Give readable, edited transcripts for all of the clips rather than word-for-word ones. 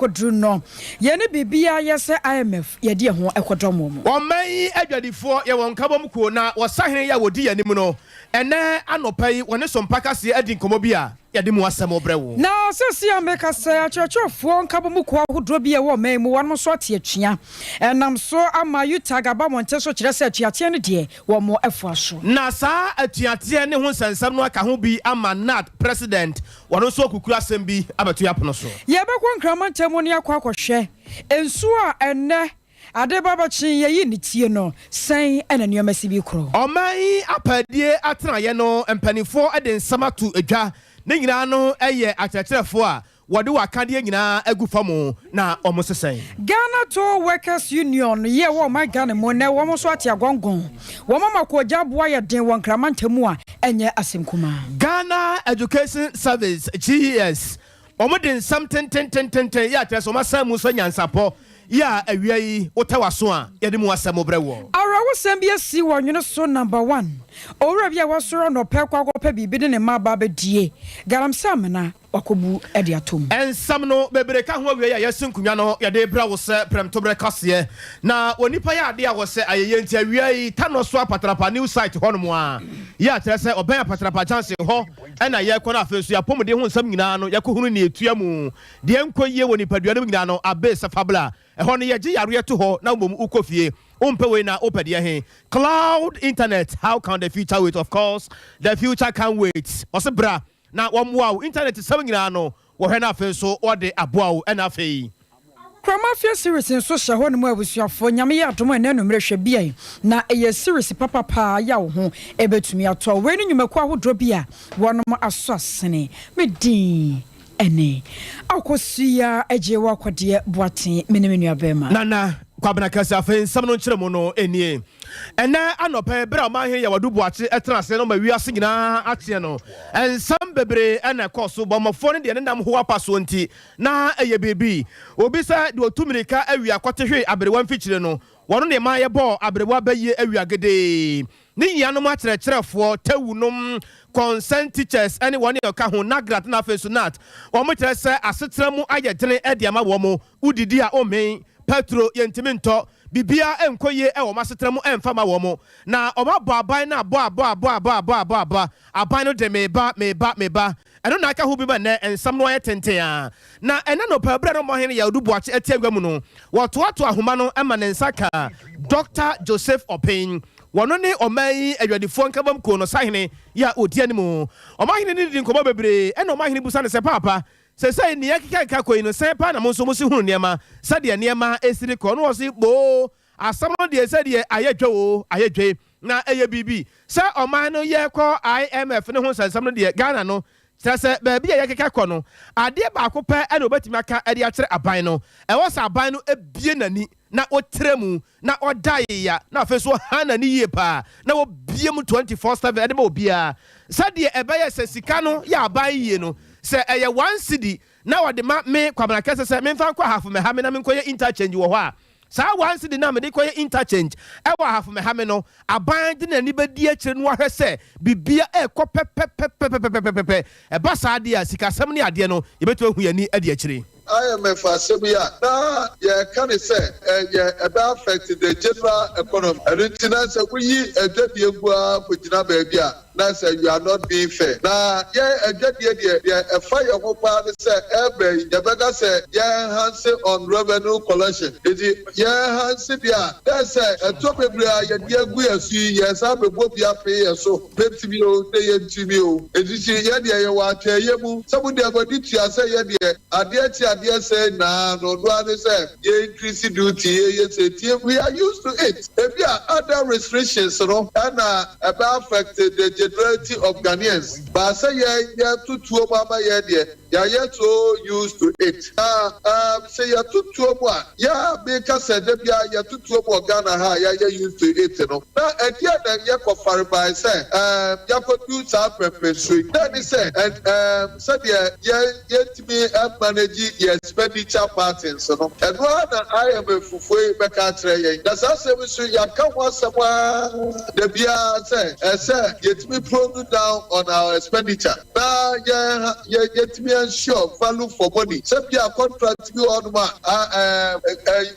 akodru no ye ne bibia ye se IMF ye de ho ekodomo mo oman adwadifo ye won kabom ko na wasahene ya wodi yanim no ene anopai woni Sompa kase adi nkomo bia yade mu asem obrewo na sesi ameka se achechofo nkabom ko ahodro bia wo man mu won so ate atwia enam so ama yutagaba monte so kire se atuate ne de wo mo efo aso na sa atuate ne ho sansam no aka ho bi ama nat president wono so kukura asem bi abeto yapono so ye bekwo nkramantam ne akwa ensu a enne ade baba chi ye ni tie no san ena nneoma si bi kro oman apadie atena ye no empanifo ede nsama to edwa ne nyina no eye akyerɛkyerɛfo a wode wakade nyina agu famo na omosesen Ghana Toll Workers Union ye wo ma Ghana mo na wo so ate agongon wo mama ko jaboa ye den won kramantamu a enye asemkuma Ghana Education Service GES omodin something ya treso masamu so nyansapo ya awia yi wotawaso a yede mu asem obrewo arawo sambia si wonwene so number 1 owura bia wasoro no pekwa kopa bibi de ne maba bedie garamsam na wakobu ede atom ensam no bebreka ho awia ya yesinkunwa no yede bra wo se premtobre kase na onipa ya ade a wo se ayeye nti awia yi tano so apatrapa new site hono a ya trese oban apatrapa chance ho ena ye kona afesu ya pomode ho nsam nyina no yakohunu ne etua mu de enkoyie woni paduane nyina no abese fabla ehon ye gi yare to ho na mom ukofie umpe we na opede he cloud internet. How can the future wait? Of course the future can wait osebra na womwa internet sam nyina no wo hwe na afi so ode aboa ena afi Kramafia series nso hye ho ne mu abusuafo nyame ya adomo ene no mrehwe bia na eye series papa ya wo ho ebetumi ato we ni nyumako ahodro bia wonom aso asene medin ene akosia ejewa kwade boaten menemenu abema nana kwabena kase afen sam no nkyeremo no enie ene anope bra ma he ya wadu boache etrase no ma wiase nyina ate no ensam bebre ena koso bomofo ne de ndam ho apaso nti na eye bebi obi sa de otumirika awia kwotehwe aberewa mfikyire no wono ne ma ye bo aberewa baye awia gede ni yanom akyerɛkyerɛfoɔ tawunom consent teachers any one ka ho nagrat na fesunat omo kyerɛ sɛ asetra mu ayɛdene ɛdiama wɔ mo udidi a omen petro yentiminto bibia enkoye e wo masetra mu emfa ma wo mo na omabɔ aban na abɔ aban no de meba eno na aka ho bi ba na ensam no ayetente a na ena no pa bra no mo hene ya odubu ache etiagwa mu no wotoato ahoma no ema ne nsaka Dr. Joseph Opin wono ne oman adwadifo nkabam ko no sahene ya odiani mu omahene ne di nkoba bebre ena omahene busa ne se papa se ni yakika ko ino se pa na mo so mo si hunu niema sade niema esiri ko no si bo asam no de se de ayedwe na eye bibi se oman no ye ko IMF ne ho sansam no de Ghana no se ba bia yakika ko no ade ba ko pa ena obatimi aka ade akere aban no e wo sa aban no ebie nani na otremu na odai ya na afeso hana ni yie pa na wo bie mu 24/7 ade ba obia sade ebe ye se sika no ya aban yie no se eye 1 cedi na wode ma me kwabana kese se me mfa kwa half me ha me na me nkoye interchange wo ho a sa 1 cedi na me de koye interchange e wa half me ha me no aban de na ni bedi akire no ahwe se bibia e ko pepepepepepepe e ba sa ade a sika sam ne ade no ye beto hu yani ade akire IMF assemia na ye can say about affect the general economy and say we edwadi egua for gina baby a na say you are not being fair na ye edwadi e fire ho pa say ebe ye bega say ye enhance on revenue collection ye enhance dia that say to bebre ye de egu asu ye sa bebo bia pay ye so betimi o dey ntimi o edisi ye de ye wa ateye mu sabu de body tia say ye de ade they say nah, no one say increase duty. We are used to it. If there are other restrictions, and about affect the generality of Ghanaians. But I say to mama yet so used to it. Say because to Ghana used to it. Now at the end you by say do some perpetuate. Then he said and said yet me manage expenditure patterns and one I am a fufu beka that's also we should come once the bia say yet me program down on our expenditure now yet me ensure value for money. Say be a contract be on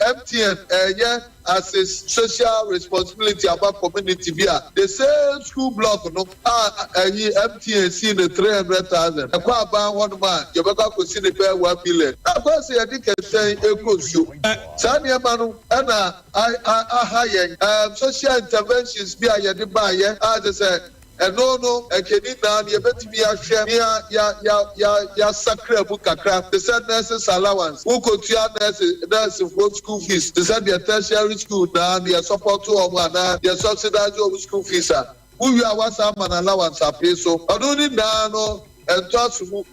MTN as a social responsibility about community via the same school block no MTN see the 300,000 e kwa ba one man you better go see the pay 1 billion na go say I think say e go show sani ma no na high social interventions be a de ba ye as say no ekeni na ye betimi ahwe ya sacred book kakra the said nurses allowance who go to nurse for school fees the said the tertiary school na the support to na the subsidize of school fees who you are what some allowance pay so oduni na no ento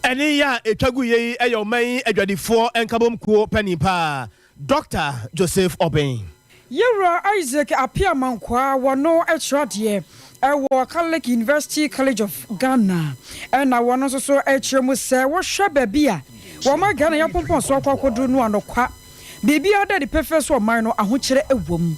eni ya etwagu ye eyoman adwadifo enkabom kuo panipa Dr. Joseph Obeng Yura Isaac Apiamankwa wano etrade ewo Catholic University College of Ghana and na wano so etremu se wo hwe babia wo ma Ghana ya pompon so akwakodu no anokwa bibi ada de perfect so man no ahokire ewom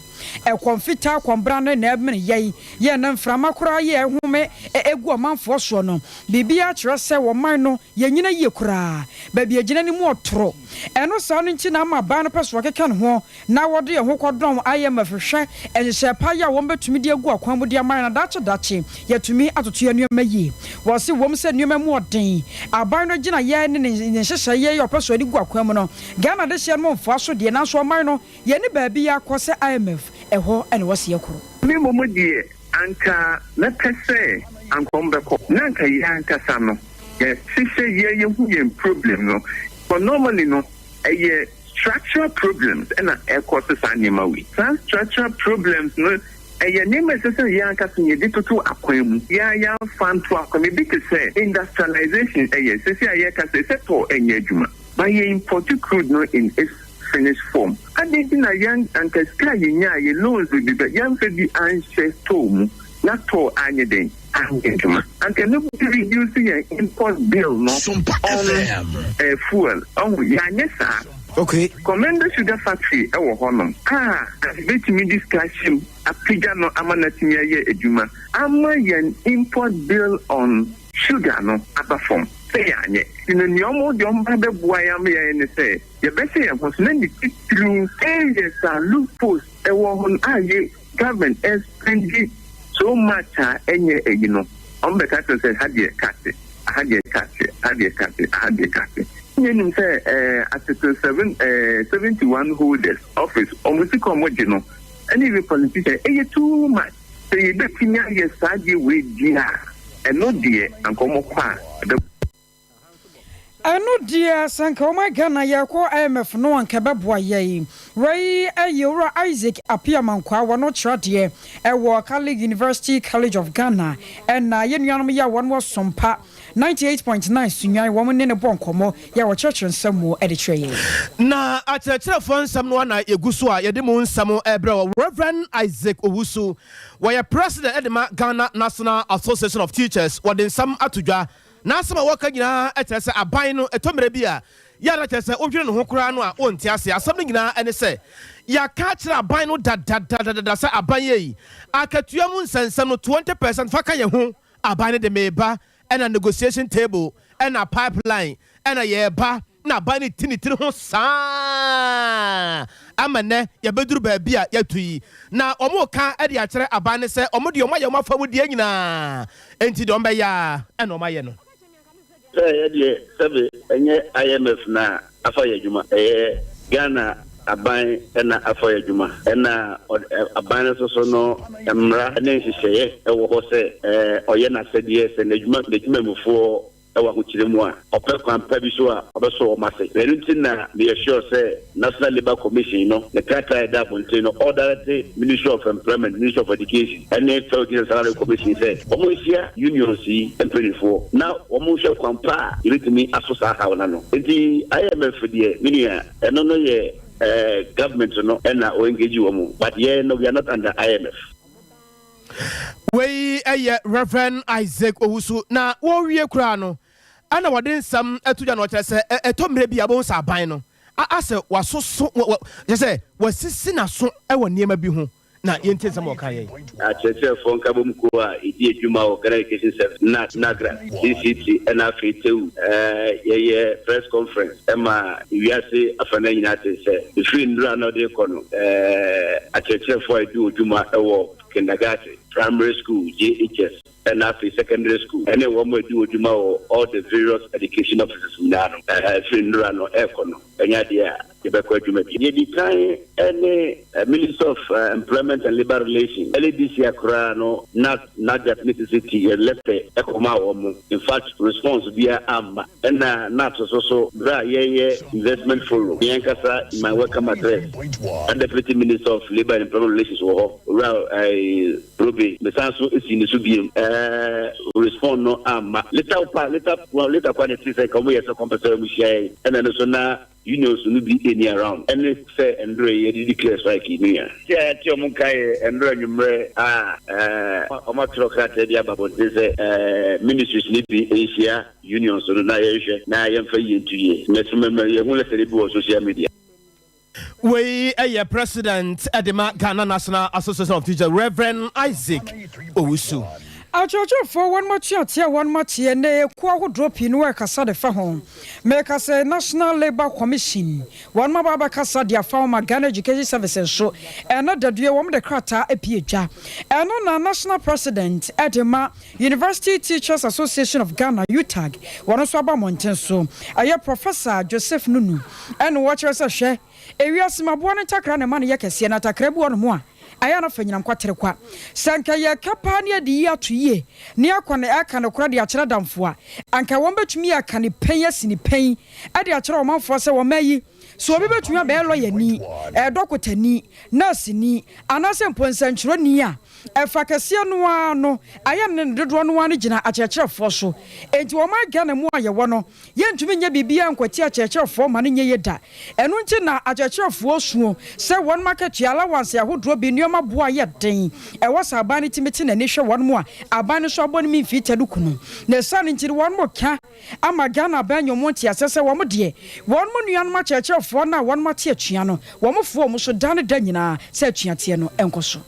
konfita konbra no na emene ye na mframa kura ye ehome egu omanfo so no bibi a kire se wo man no ye nyina ye kura babi agina ni mu otoro eno sa no nchi na ma ba no peso keka no ho na wode ye ho kodon IMF hwe ehye pa ya wo betumi de egu akwan mu de man na dache ye tumi atoto ye nuema yi wo se wom se nuema mu oden aban no gina ye ne nhyehyɛ ye yo peso de gu akwan mu no Ghana de hye no mfo aso de na so man no ye ne babi ya kose IMF eho ene wase yakuru mi momo die anka na pese ankombeko na anka ye anka sano ye sise ye hu ye problem no but normally no structural problems and causes anima we some structural problems no name sese ye anka sunye de toto akwemu ya fan to akwemu bi ke say industrialization sese ye ka say to enye adwuma but ye import crude no in its finished form. I didn't know young and Sky ye loans will be young for the ancestors home, not to anything. And can nobody reduce the import bill no Sompa on fuel. Oh, yeah, okay. Commander Sugar Factory, our honor. Let me discussion a pijano amanatimia ye eduma. Am an import bill on sugar no upper form. In a normal young mother boy, I may say, the best I was many through areas and loopholes. A woman, government has spent so much, and you know, on the cat said, had you cut it, had you cut it, had you cut it, had you cut it. You say, Article 71 holders office, almost a commodino, and even politician, too much. So you bet me, yes, I with dear, and no dear, and come up. Eno dia sanka o my Ghana ya ko IMF no anka beboa ye wei Yura Isaac Apiamankwa wono trade ewo Catholic University College of Ghana and na ye nuanom ya wono Sompa 98.9 sunyan wo ne ne bonkomo ya wo church nsamo editreye na akyerɛkyerɛfo nsam no na yeguso a yede mu nsam ebre Reverend Isaac Owusu where president edema Ghana National Association of Teachers wode nsam atodwa na asema waka nyina etrese aban no etomere bia ya na tese odwene no ho kura no a onti ase asem no nyina ene se ya ka kire aban no da se aban yi akatua mu nsensem no 20% faka ye ho aban de meba ena negotiation table ena pipeline ena ye ba na aban ni tini ho saa amane ya beduru ba bia ya tuyi na omo ka e de akere aban ne se omo de omo ya omo famu de nyina enti de ombe ya ena omo ye no Sebe IMF na afaya juma Ghana aban na afaya juma na aban so no mra na nhihye ewo ho se oye na sedie se na juma mufo ewa kuchire mu a opekwan pa bi so a obeso o mase renunti na be sure say National Labour Commission no the charter da bonte no order Ministry of Employment, Ministry of Education and the Federal Salary Commission say omo hia union si employee now omo hwe kwampa iritimi asosa ha wona no enti IMF de minia eno no ye government no na o engage womo but yeah no we are not under IMF. We Reverend Isaac Owusu na wo wie kura no ana wade nsam atuja no kire se etomre bia bo nsa aban no ase wasoso je se wasisi na so e wo niema bi ho na yente samo kaye akyerɛkyerɛfoɔ nkabom ko a ɛdi adwuma wɔ Ghana Education Service nagra CCT ɛna afei tew yɛyɛ press conference ɛma wiase afana nyinaa te sɛ ɛfiri nnura na ɔde kɔ no akyerɛkyerɛfoɔ a ɛdi adwuma ɛwɔ kindergarten primary school JHS and after secondary school and then one more do all the various education officers now no econo the decline any Minister of Employment and Labor Relations LDC Akrano not that necessity left Ekoma in fact response via and not also investment follow Yankasa in my welcome address and Deputy Minister of Labor and Employment Relations Ruby the Sanso is in the Subium respond no later quantity say come here so compensatory and then so now unions will be any around and they say Andre declare strike in here Tiomunkai and Numre Omatrocrat about this ministries need be Asia unions so now I am for you 2 years let's remember you want to say social media. We a president at the Ghana National Association of Teachers, Reverend Isaac Owusu. For one more chance, one more year, ne kwa drop in work as the home. Make us a National Labour Commission. One more Baba Casa, dear former Ghana Education Services show, and not the dear woman the crata a PHA. And on a national president at the University Teachers Association of Ghana, UTAG, one of Swaba Montenso, a Professor Joseph Nunu, and watchers a share. Area Smabuan Takran money yakasi and atakrebu on moi. Ayana fenyam kwaterekwa sanka ye kapania di ya tuye ni akwane aka no kra de akere damfoa anka won betumi aka ne pen asini pen ade akere o manfo se wo mayi so obi betumi abe lawyer ni dokotani nurse ni anase mponsanchiro ni a efakase no ano ayam ne dodo no ano gina akyerkyerefo so enti wo ma Ghana mu aye wo no ye ntumi nya bibia nkwati akyerkyerefo ma ne nye yeda enu nti na akyerkyerefo suo se won market allowance ahodro bi nioma boa ye den e wasa aban timiti na ne hwe won mu a aban so abon mi mfita dukunu na san nti won mo ka ama Ghana banyo monti asese wo mo de won mo nuan ma akyerkyerefo na won ma te atua no wo mo fo mo so dan da nyina se atua te no enkoso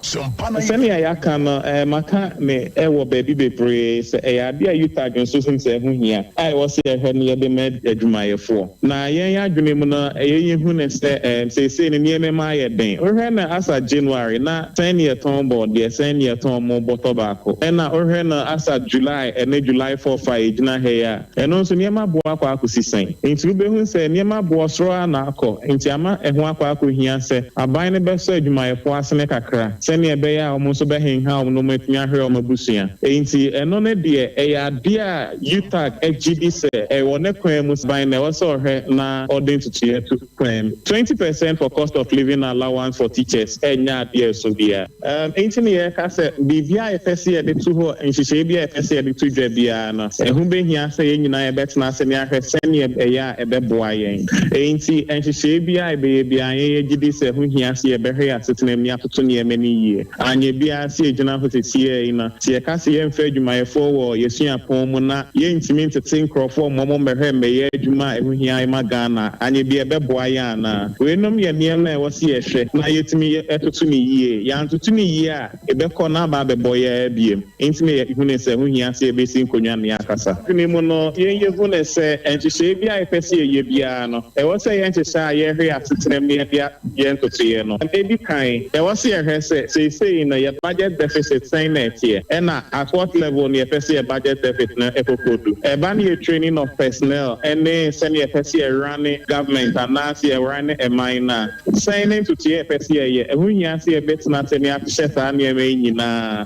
Sani ayaka no maka me ewo baby bebre se ade ayuta adwonso sim se hu hia ai wo se ehwe ne de med adwumayefo na yen adwene mu no yen hu ne se se ne nieme ma ye den ohwe na asa January na senior ton board de senior ton mo boto baako na ohwe na asa July July 4 5 gina he ya eno so niema bo akwa akosisen enti ube hu se niema bo soro na akọ enti ama ehu akwa akohia se aban ne beso adwumayefo asene kakra senior be ya omonso be hen ha no matumi ahwe o mabusia enti eno ne de ya de a UTAG FGD se wo ne kwan mu ban na wo so hwe na ordin to tier to claim 20% for cost of living allowance for teachers enya de so bia enti ne ye ka se bibia efese de to ho nhihye bia efese de to dwa bia no ehu be hia se ye nyina ye betena se ne ahwe se ne ya ebeboa yen enti nhihye bia be bia ye gidi se hu hia se ye behwe asetena mi atoto ne me ni yie anye bia se ejina ho tetie ina se ka se ye mfa adwumayefo wo yesua pon mu na ye ntimi ntete nkrofo momo mehwe meye adwuma ehu hia ma Ghana anye bia beboa ya na we nom ye niam na wo se ye hwe na yetimi etoto ni yie ya ntoto ni yie a ebekọ na ba beboya biem ntimi ye hu ne se hu hia se ebesi nkonwa ne akasa ni mu no ye hu ne se enchise bia efese ye bia no e wo se ye enchise a ye hwe asetene me bia ye ntoto ye no ebi kan e wo se ye hwe se say na your budget deficit sign net here and at what level near your budget deficit na ekokodu e ban your training of personnel and send your running government and now see running a minor signing to your here e hunya see a bit na se na chesa na me nyina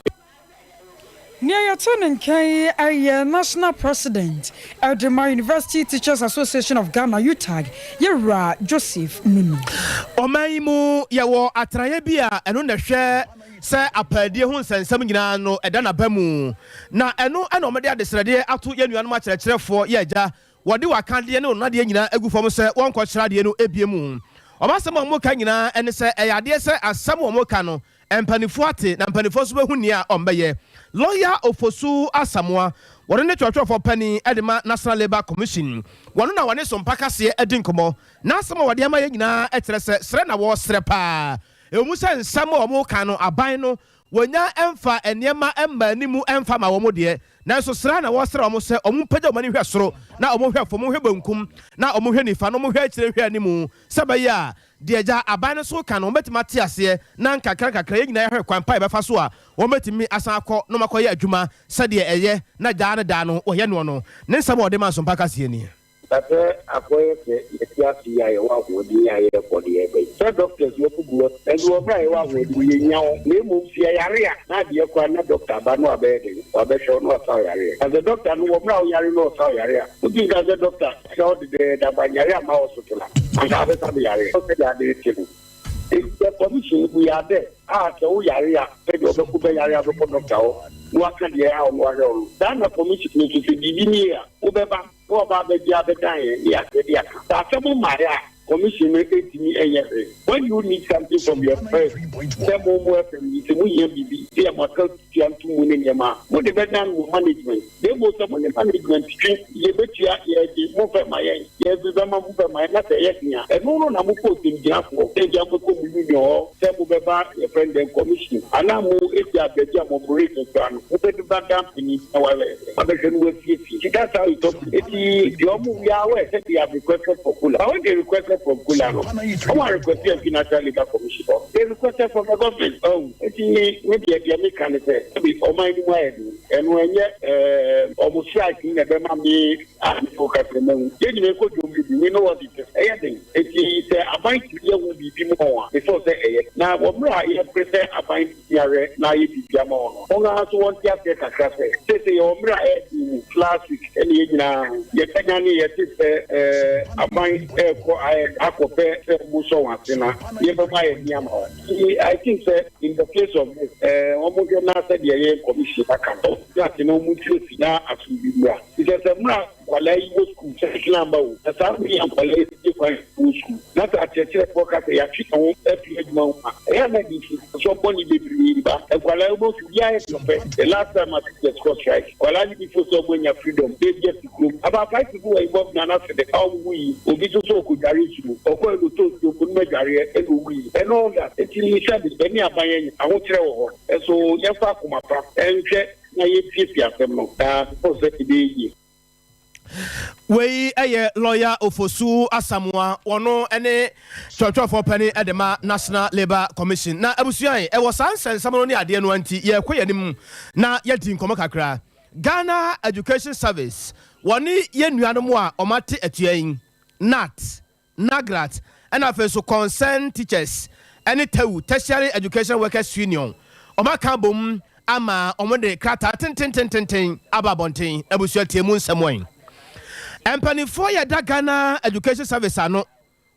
Near Yaton K, a national president at the University Teachers Association of Ghana, UTAG, Yera Joseph Nunu. Omaimu yawo atrayebia eno na hwe se apade hu nsensam nyina no eda na bamu na eno ana omede adesrade ato yanuanu ma kyerɛkyerɛfo ye agya wode wakande ne onade nyina agufom se wonkɔ kyerade no ebiemu omasem omoka nyina ene se eyade se asam omoka no empanifo ate na empanifo so behu ne a ombeye lawyer Ofosu Asamoah wone ne twotwofo pani edema National Labour Commission wone na wane Sompa kase edinkomo na asam wode ama ye nyina etere se sre na wo sre pa emu sɛ nsɛm a ɔmo ka no aban no wonya ɛmfa nneɛma ɛmma animu ɛmfa ma wɔn deɛ nanso sra na wɔsra wɔn sɛ ɔmo mpagya wɔn ani hwɛ soro na ɔmo hwɛ fam hwɛ bankum na ɔmo hwɛ nifa na ɔmo hwɛ akyire hwɛ animu sɛ bɛyɛ a deɛ gya aban no so ka no wɔbɛtumi ate aseɛ na nkakra yɛn nyinaa yɛhwɛ kwan pa ɛbɛfa so a wɔbɛtumi asan akɔ na wɔakɔyɛ adwuma sɛdeɛ ɛyɛ na gyaa no daa no wɔyɛ no ne nsɛm a ɔde ma Sompa kaseɛ ni Tapi aku ya siya wa wodi ya ye ko de be. So doctors yo ku buo. E do bra ye wa wodi ye nyawo. Me mo siya yare ya. Na de ko na doctor ba no abe de. Abe show no sa yare. As a doctor no wo bra yare no sa yare. Ku ti ga doctor show de da ba yare ma hospital. An ga be sa yare. O se ya de tibu. The commission we are there. So yare ya. Pe do ku be yare abe ko doctor o. No aka de ya o no aro. Dan na commission ni ti di ni ya. O be ba o ba be dia be dan ya dia ka ta mo mare commission etimi enye when you need something from your friend say mo from you mo ye bibi say mo ka tiantu mo ne nyama mo de be dan management they mo say mo management ye betua ye di mo fe ma ye be ma mo fe ma na say ye tia e no na mo ko tin dia fo e dia mo ko mo ni yo say mo be ba your friend den commission ana mo etia be dia mo break plan mo be ba dan ni na wa le ma be je no we fi that's how it talk eti your move ya we say they have requested for kula when they requested for kula no I requested for national legal commission they requested for the government eti maybe they make can say be for my new and when almost strike in the ma me and focus them they dey go do we know what it is anything eti say abai ti will be more before say na wo bra here present abai yare na ye bi bia mo no nga so won ti ase kakra say yo bra last week any na ye tanya ni ye ti abai ko akope muso wasina ye be ma ye niam I think say in the case of this omo na said ye commission akato that no mu treat na asubi bra because mra kwala yi school second number o asa mi am kwala yi kwa school na ta cheche focus ya twon efi adwuma ya na di so boni bebre ba kwala yi mo ya e the last time I just got strike kwala ni before so bonya freedom they get to group about 5 people were involved na na the how we obi to so ko jare su okọ elu to ko no jare elu we and all that it is said be ni abayen awon kire wo so ye fa kuma pa enhwe na ye tie asem no da for say be yi we lawyer Ofosu Asamoah wono ene twotwofo pani edema National Labour Commission na abusuan was answer no ni ade no anti ye kweyanim na yedi nkomo kakra Ghana Education Service woni ye nuanom a omate atuayin NAT NAGRAT and afeso concerned teachers any tertiary education workers union omaka bom ama omode krata ten ababonten abusua tiemu nsamwen empanifo ya da Ghana Education Service ano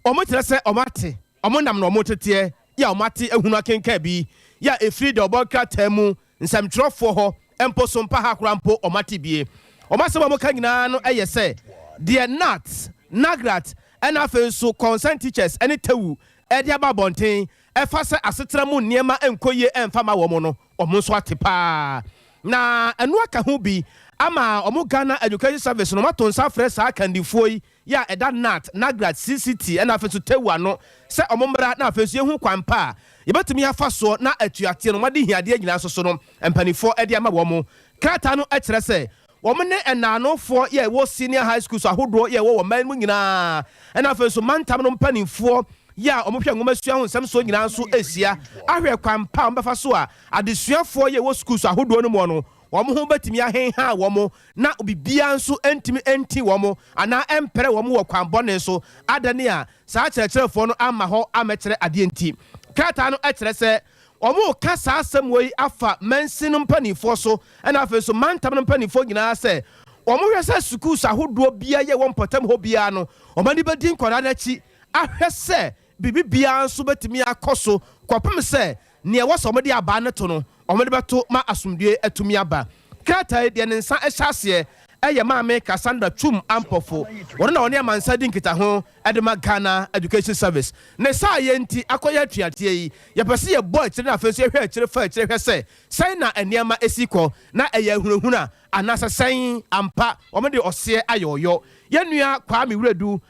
omotere se omate omonam no omotete ya omate ehunu akenka bi ya efri de obokra tamu nsamtrofo ho empo Sompa ha krampo omate bie omasema mo ka nyina no eyese de NAT NAGRAT and afenso concerned teachers any tewu edi ababonten efa se asetera mu niema enkoye emfama wo mo no omo so atepa na enu aka ho bi ama omo Ghana Education Service no maton sa frɛ sa kandifoi ya eda NAT NAGRAT CCT and afenso tewu ano se omo mra na afenso ehu kwampa yebetumi afa so na atuate no made hiade nyina so no empanifo edi ama wo mo krata no ekyere se women enano for ye wo senior high school so ahodo ye wo man mu nyina ena fe so mantam no mpanimfo ya omhwe ngoma sua ho nsem so nyina so esia ahwe kwampa ombefa so a adesuafo ye wo school so ahodo no mo no wo ho betimi ahenha wo mo na obibia nso entimi enti wo mo ana empere wo mo wo kwambone so adane a saa kyerɛkyerɛfo no ama ho amekyere ade enti krata no ekyere se omo kasa asem wei afa mansin mpanifo so na afa so mantam mpanifo nyina se omo hwese schools ahodo bia ye won potam ho bia no omani bedin kwara na chi ahwese bibi bia nso betimi akoso kwapem se ne wo so de aba ne to no omo de beto ma asumdue atumi aba krata de ne nsa ehyase eye maame Cassandra Chum Ampofo wona na wona amansa di nkita ho edema Ghana Education Service ne sa yenti akoya tuate yi ye pese ye boy kire na afenso ehwe kire fa kire hwe se sai na eniema esiko na eye hunahuna anasa sai ampa wome de ose ayoyo ye nua kwa me wuredu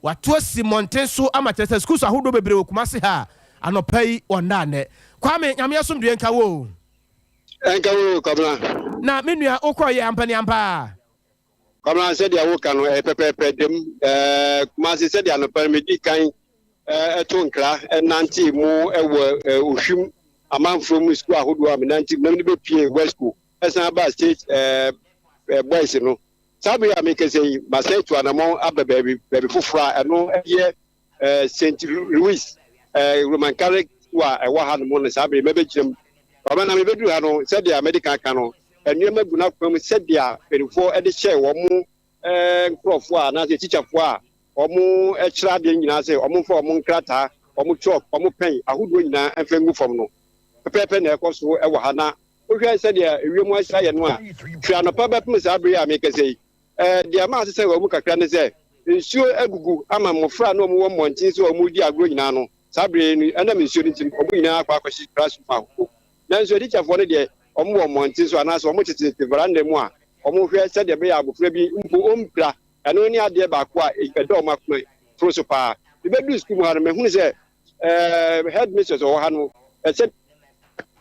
wato Simonten so amatete schools ahodo bebre okuma se ha anɔpa ondane kwame nyame asomdue nka wo enka wo kabla na menua okoye ampani ampa kabla said ya wo kanu pepepe dem kuma se said ya no permit kan etonkra nanti mu ewo ohwim amanfo mu school ahodo am nanti na me be pie west school esan ba state boys no sabi amikese ba say to anamon abababi fufura eno ye St. Louis Roman Catholic wa ewa ha no ne sabi mebe kyerem baba na mebe du ha no said ya medical kanu enwema guna kwam said ya perifo e de share wo mu nkrofo a na teacher fo a omu ekira de nyina se omu fo omu nkrata omu chalk omu pen ahodo nyina enfengu fom no pepepe na ekoso e wa ha na ohwe said ya ewiem asira ye no a twa no pa bepem sabi ya amikese dia ma se omu kakra ne se nsuo agugu ama mofra na omu wo montin so omu di agro nyina no sabre ni ana nsuo ni tin omu nyina akwa akwashi classroom ahụ na nsuo teacher fo ne de omu wo montin so ana so omu tete veranda mu a omu hwe said ya be ya abofra bi mpo ompra eno ni ade ba ko a edo o makno froso pa be du school mu ha me hunu se headmistress o ha no said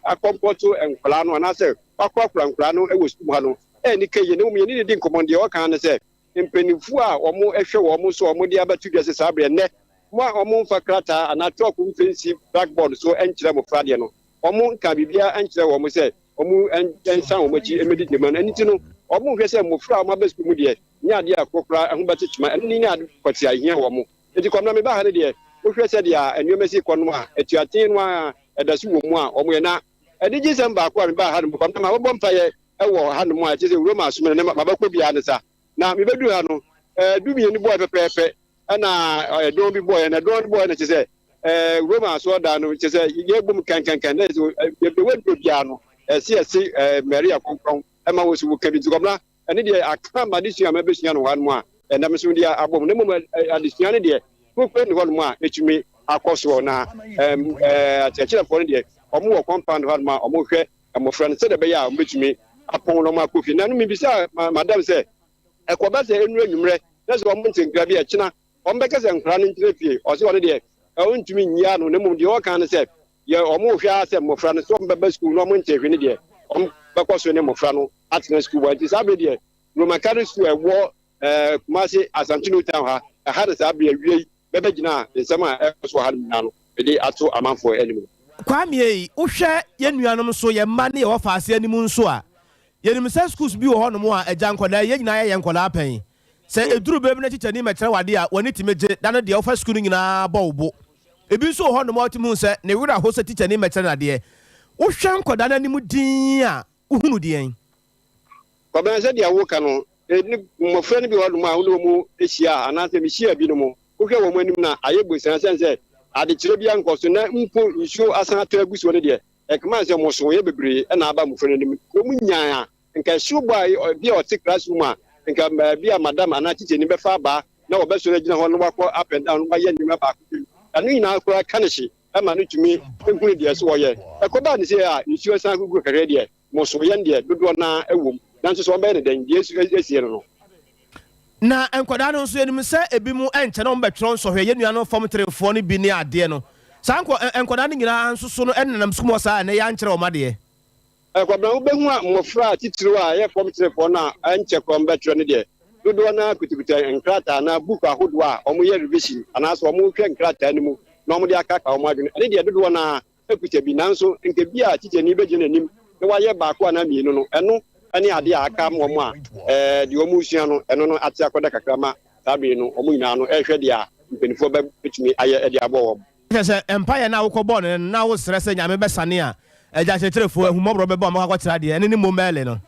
akompoto enkwala no ana se akwakura enkwala no e wo school mu ha no ni keye ne mu ye ni di nkomonde o kan ne se mpenifu a omo ehwe wo mo so omo di abatu dwese sabre ne mo omo mfa krata ana talk mfensi blackboard so enkyere mo frade no omo nka bibia enkyere wo mo se omo ensan wo machi emedi de man aniti no omo hwe se mo fra mo abesku mu de nya ade akokra ho betechima eni ni ade kwati ahia wo mo enti komna me ba ha ne de wo hwe se de a enwemesi kono a etuaten no a edasu wo mu a omo ye na edigi sem ba ko a me ba ha no komna ma bo mfa ye ewo ha no mu a chese Roma asome ne baba ko bia ne sa na me bedu ha no dumi ni boy pepepe na don bi boy na don boy na chese Roma so da no chese ye bum kan na so be wedu bia no esi Maria konkron e ma wo su ka bi komna ene de aka ma de sua ma be sua no han mu a na me so dia abom ne mo adesua ne de ko ni hon mu a etumi akoso na atechira fo ne de omo wo compound han mu a omo hwe amofra ne se de be ya omo betumi apon no ma kofi na no mi bisa madam se ekoba se enu enwumre na se omo ntinkra bi ekina omo beka se nkra ne ntire fie o se one de o ntumi nyia no ne mum de o kan ne se ye omo hwa se mofra ne so omo beba school no omo ntehwe ne de omo bekoso ne mofra no atena school wa ti sabe de Roman Catholic school ewo Kumasi Asantino town ha de sabe awie beba gina nsema ekoso ha na no de ato amanfo animu kwame wohwe ye nuanom so ye ma ne ye wo faase animu nso a yenim se schools bi wo hono mo a agya nkoda ye nyina ye nkoda apan se eduru bebi na teacher ni mekyere wade a woni timeje da no de wo fa school nyina bawbo ebi nso wo hono mo timu se ne wura ho se teacher ni mekyere na de wo hwe nkoda na nimu din a uhunu de en ko ben se de awo ka no ni mo fre ni bi hono mo a wo mu ehia anase mi hia bi no mo wo hwe wo mo anim na ayebo san sense ade kire bi ankoso na mpo nsuo asan ato aguso ne de ekma se mo so ye bebre na aba mo fre ni ko mu nyaa nka shuba bi o ti classroom a nka bi a madam ana teacher ni be fa ba na wo be so na gina ho no wakọ up and down wa ye ni ba ko anu ina ko kanishi e ma no tumi nkunu de so wo ye ekoba ni se a nsuo san gugu kare de mo so ye de dodo na ewom na nso so be ne den Yesu esie no na enkoda no nso enim se ebi mu enche na mbetro nso hwe ye nuano form 3 fo no bi ni ade no sanko enkoda no nyina nso so no enenam skumo sa na ya nkyere o made kwabna wo behu a mofra titiro a ye form 3 fo na enche ko mbetro ne de dodo na kutukuta enkrata na book ahodo a omo ye revision anaso omo hwe enkrata ni mu na omo de aka ka omo adwene ne de dodo na ekuta bi nanso nke bi a teacher ni beje nanim ne wa ye ba ko na mienu no eno ani ade aka mo mo a de omo sua no eno no ate akoda kakrama sabe no omo nyina no ehwe de a mpenifo be betumi aye de abo wo se empire na wo ko ball na wo sere se nyame besane a eja cheterefo ahumobro be bo mo akwa tira de ene ni momele no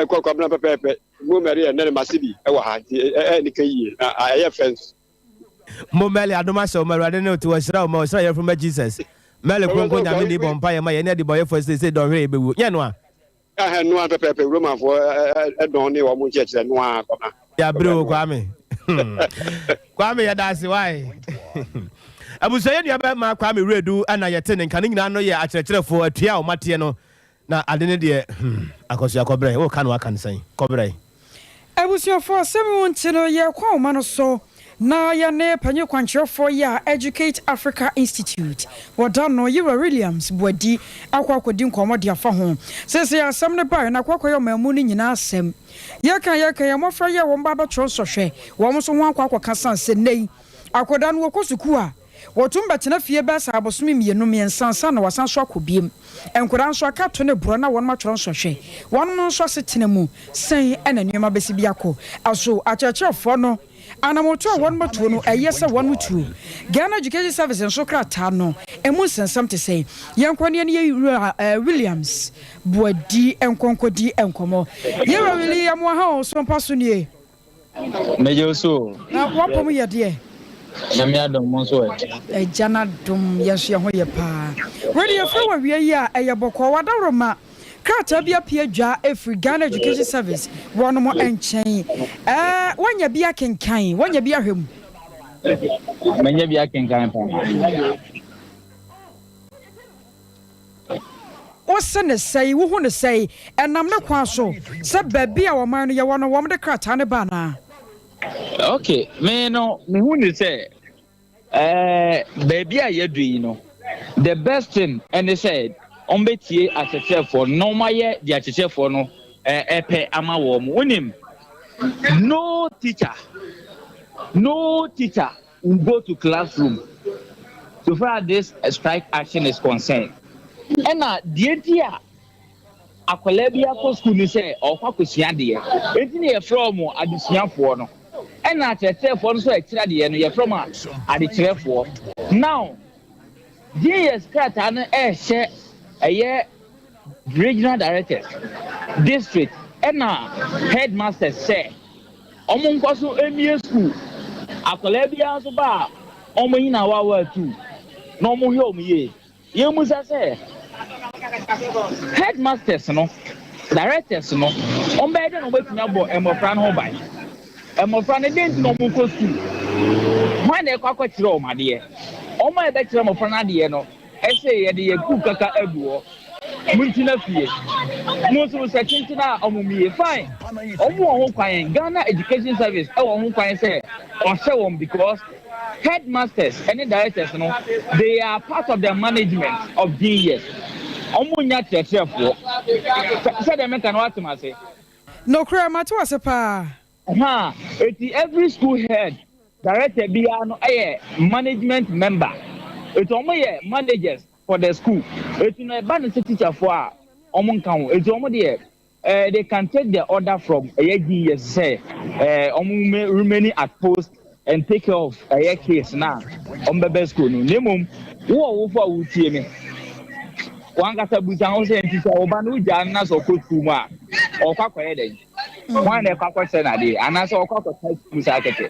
ko na pepepe mo meri na masibi e wa ha ni kayi aye fence momele adoma se o merade ne to wasira o ma wasira from Jesus mele kronko nyame ni bo empire ma ye ne de boy for say don hwe ebewu ye no a no a pepepe Roman for e don ni wo mo church no a koma ya bro kwame kwame ya dasi why abusaye nua ba ma kwame redu ana yete ne nkan nyina no ye akyerɛkyerɛfo atua o mate no na ade ne de akoso akɔbrɛ wo ka no aka nsan kɔbrɛ abusuafo asɛm wonti no ye kwa o ma no so na ya ne panyo kwankyerefo ya Educate Africa Institute wadano Yewa Williams bwadi akwakodi nkomode afa ho sese asem ne ba na kwakoyo mamu ni nyina asem yaka ya mofra ya wo mba betro sohwe wo so ho akwakwa sanse nei akoda no kosuku a wotumba tena fie ba sa abosomi mienu miensansa na wasan so akobiem enkoda nso aka to ne bro na won ma tworo sohwe won no nso setena mu sen ena nioma besi biako aso akyerkyerefo no anamoto a won matuo no eyese won mutuo Ghana Education Service nso krata no emu sensam te say yenkwane ne Williams bwadi enkonkodi enkomo Yewa William wa ha so mpaso nie mejo so na wapom ye de nyame adom mo so e jana dom yeso ye ho ye pa radio for wa wie ya eyeboko wadawroma krata bia pia dwa every Ghana Education Service wono mo enchen wanya bia kenkan wanya bia hwem manya bia kenkan pa wose ne sei wo hu ne sei enam ne kwa so se babia wo man no ye wono wo de krata ne ba na okay me no me hu ne say babia ye dui no the best thing and they said ombetie achechefo no maye di achechefo no epe ama wo mo onim no teacher will go to classroom so far this strike action is concerned and the dia akwala bia ko school ni say okwa kosua de enti ne ye from adesuafo no and achechefo no so ekira de no ye from adechefo now yes krata no she regional directors district and headmasters say omo so emie school akola bia so ba omo yina wa tu no omo hwe omo ye musa say headmasters no directors no ombe de no betumi abo emofra no ban emofra ne den no omo ko school when e kwakwa kire o made omo e be kire emofra na de no ese ye de ye ku kaka abuo muntina fie mo so se tintina omumie fine omo ho kwan Ghana Education Service e wo ho kwan say o se won because headmasters and directors no they are part of the management of DES omo nya chefo say dem kan what ma say no kra ma to asepa every school head director bia no management member it's omo managers for the school. It's no ban teacher for omo kan. It's omo they can take the order from a say omo remaining at post and take care of a case now on the school. Nemum wo for wutie me. Wan kata busa ho say teacher oba no ja na so ko school ma. O kwakwa den. Wan e kwakwa say na dey. Ana so kwakwa school sa kete.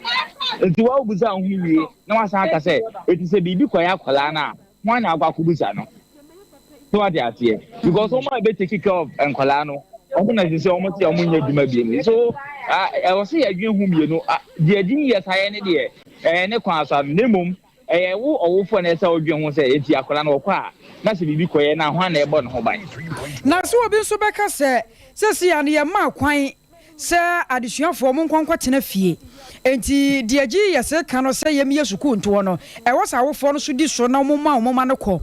Nti wa busa ho wie na wa san ka say it say bibi kwaya kwala na one agwakubusa no so what they are here because someone be take care of enkwala no omo na say omo ti omo nya dwuma bi so I was say adwen hu mi no the adin yes aye ne de ne kwa so nemum wo owofo na say odwen hu say enti akwala no kwa na se bibi koye na ho na ebo no ho ban na so obi so beka se ya ne ma kwan se adesuafo mo nkonkwa tena fie enti de agi yese ka no se yem yesuku nto no e wosa awofo no so di so na mo ma no ko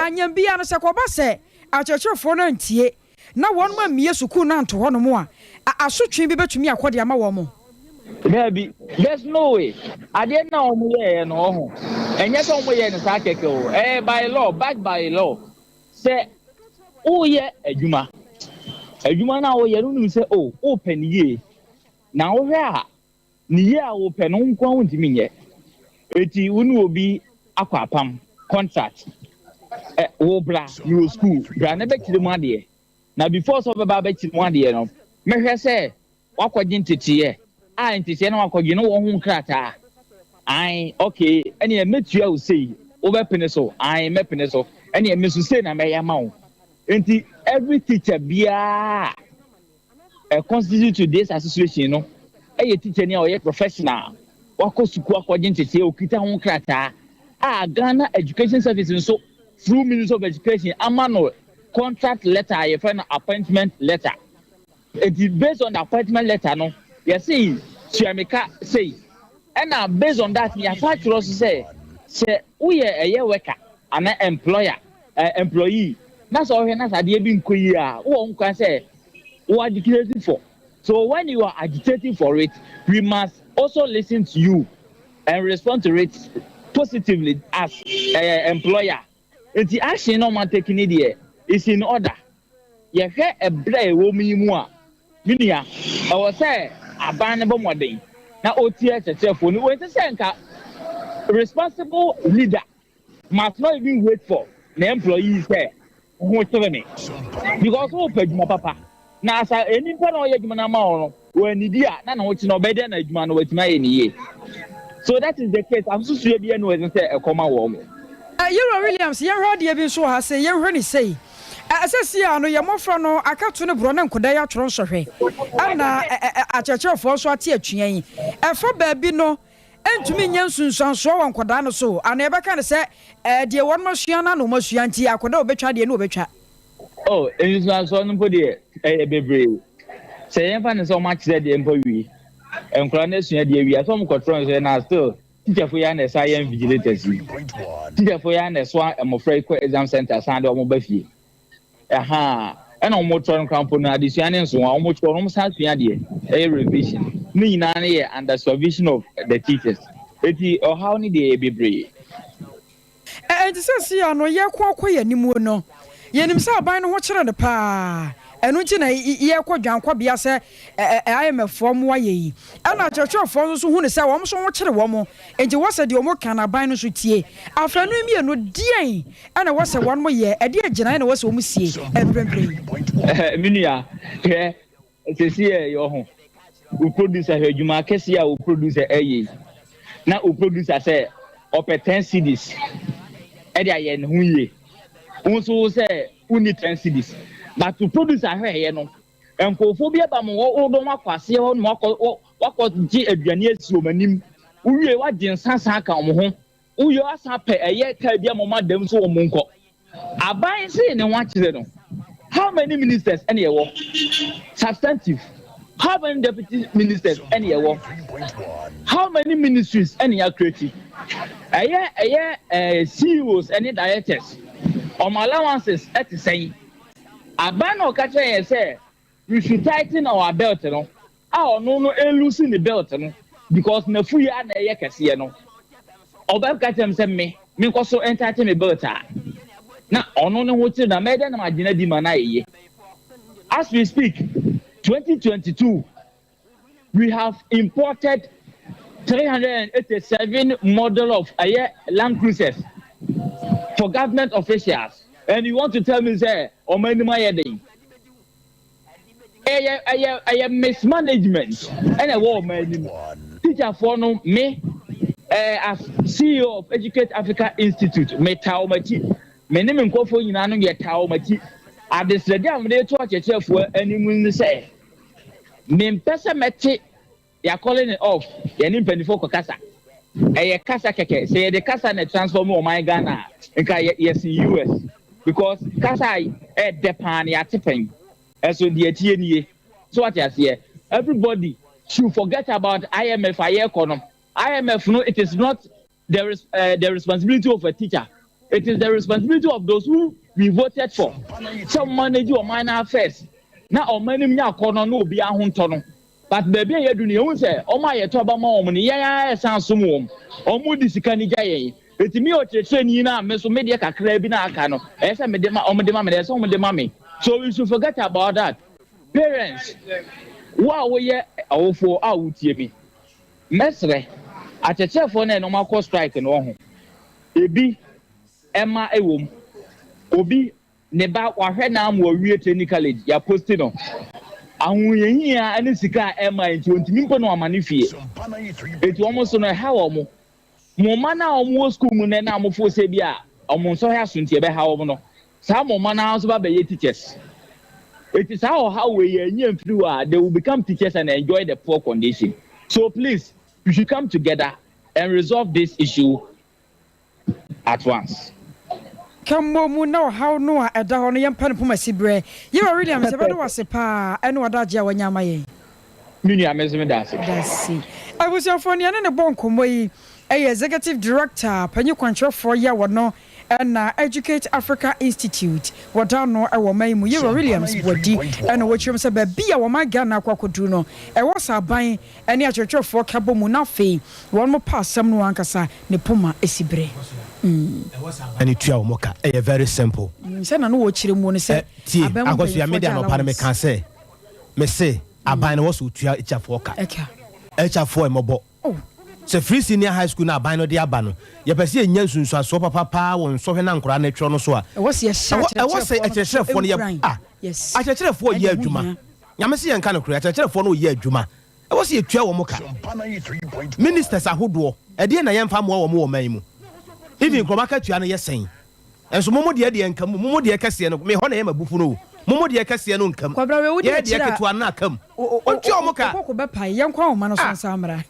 anyam bia no se ko ba se achechefo no ntie na won ma mi yesuku na nto ho no mo a asotwe bi betumi akode ama wo mo baby there's no way ade na o mo ye no ho enye so mo ye no sa keke o by law backed by law se o ye adwuma na o ye no nim se open ye na wo hwe a ni ye a open no nko ho ntimi nye eti unu obi akwapam contract wo bra you school bra na be kire mu ade na before so be ba kire mu ade no me hwe se wakwaji ntetiye ntetiye na wakwaji no wo hu krata okay ene e metua o sei wo be pene so me pene so ene e mesu sei na me ya ma wo enti every teacher bia constitute to this association no teacher ni o professional wako suku akwaje ntete okita ho krata Ghana Education Service so through Ministry of Education amano contract letter your friend appointment letter it is based on the appointment letter no you see Chiameka say And based on that, me attach also say we a worker and an employer employee. That's all he has been who can say who are agitating for. So when you are agitating for it, we must also listen to you and respond to it positively as employer. It's the action no man taking it here is in order. You hear a brave woman more. Minia, I was say a bannable modern. Now OTS itself when you say responsible leader must not even wait for the employees there who tell me because who paid my papa now as any part of your when you are not watching no better than you man with my any. So that is the case. I'm so sure the end was a common woman. You Williams, you heard the been so has say you heard say. As I see, I know your more no, I can't turn a brown Kodaya Tronsohe. And a church of also a teaching. A for baby no, and to me, Yansun so on Kodano so. I never can say, dear one Mosiana, no Mosianti, I could obey the no better. Oh, it is not so nobody, a baby. Say, I'm so much that the employee. And clandestine, we are some controls and are still. Teacher for Yan, science vigilators. Teacher for Yan, a swan, I'm afraid, exam center, Sand or Mobile. Aha, and almost on component addition, so almost a revision. Me, none under supervision of the teachers. Or how need they be brave? And says, I know you're quite anymore. No, you himself by no watcher the pa. And which in a year quadrant, I am a form way. And I church of those who say, I'm so much a woman, and you was a deal can I buy no sweetie. After me, no dear, and I was a 1 more year, a dear Janina was almost see every Minia, it's here your home. We produce a you Marquesia will produce a now we produce a say up at 10 CDs. Eddie and Huye. Also say only 10 CDs. But to produce a hair, no, and for phobia, but more don't see on what was G. Adrianius Romanim, who you are in Sansa home, who you are happy a year, Cabia Mamma Demso Munko. I buy saying and watch them. How many ministers anywhere? Substantive. How many deputy ministers anywhere? How many ministries any are creative? A year, CEOs, any directors, or my allowances at the same. Abano catcher say we should tighten our belt, no. Oh no, loosen the belt, no, because no free and a yakasi, no. Oba catcher send me because so entitled me belt. Now, on no what's in the maiden, my dinner demanae. As we speak, 2022, we have imported 387 model of Land Cruisers for government officials. And you want to tell me, say, or many my day? I am mismanagement and a war man. Teacher for no me as CEO of Educate Africa Institute, me Taomati. My name and Kofo in Anu yet Taomati. At this damn day to watch yourself for any moon say. Name Pesa Meti, you are calling it off. You need 24 Casa. A Casa Keke, say the Casa and transform my Ghana. Yes, in US. Because Kasai at the pan ya tipping as with the TNA. So what I say, everybody should forget about IMF IMF no, it is not the responsibility of a teacher. It is the responsibility of those who we voted for. Some manage your minor affairs. Now or many corner no be a huntono. But baby you do you say, oh my toba mom, ya sound some or moody sikanija. It's me or China, Meso Media Crabina Cano, as I made the mommy. So we should forget about that. Parents, wow, we are for out here. Mestre, at a telephone and no more strike and all. Ebi, Emma, a woman, Obi, Neba, or her name were real technically, ya posted on. And we here and it's a car Emma into Nippon Manifi. It's almost on a how. Momana almost school and now for Sabia, almost so has to be how some Momana also be teachers. It is how we are through they will become teachers and enjoy the poor condition. So please, we should come together and resolve this issue at once. Come on, no, how no, at the Honian Panpuma Sibre. You are really was a pa, and what that Jawanyama. Minia Mesmedasi. was your phone and a bon comway, a executive director, Penny Control for Yawano. And Educate Africa Institute. What I know, I will make Muira Williams body and what you say, be our my Ghana Quacoduno. I was a buying any church for Cabo Munafi. One more pass, some Nuancasa, Nepoma, Esibre. And it's your mocha, a very simple. Send an old children say, I got your media no parame can say. Me say, I buy no so to each of Walker. Each of 4 mobile. Se free senior high school na ban no de abano ye pese enya nsunsu so papa won so hwe na nkora na twa no so a was ye shot I was say a chefo no ye yes a chefo ye adwuma nyame se ye nka no kura a chefo no ye adwuma I was ye twa wo moka ministers ahodo e de na ye mfa mo wo man mu even kroma ka twa no ye sen enso momo de nka mu momo de kase no me ho na ye mabufu no momo de kase no nkam ye de ketwa na akam o twa moka ko be pai ye nkwa o ma no so samra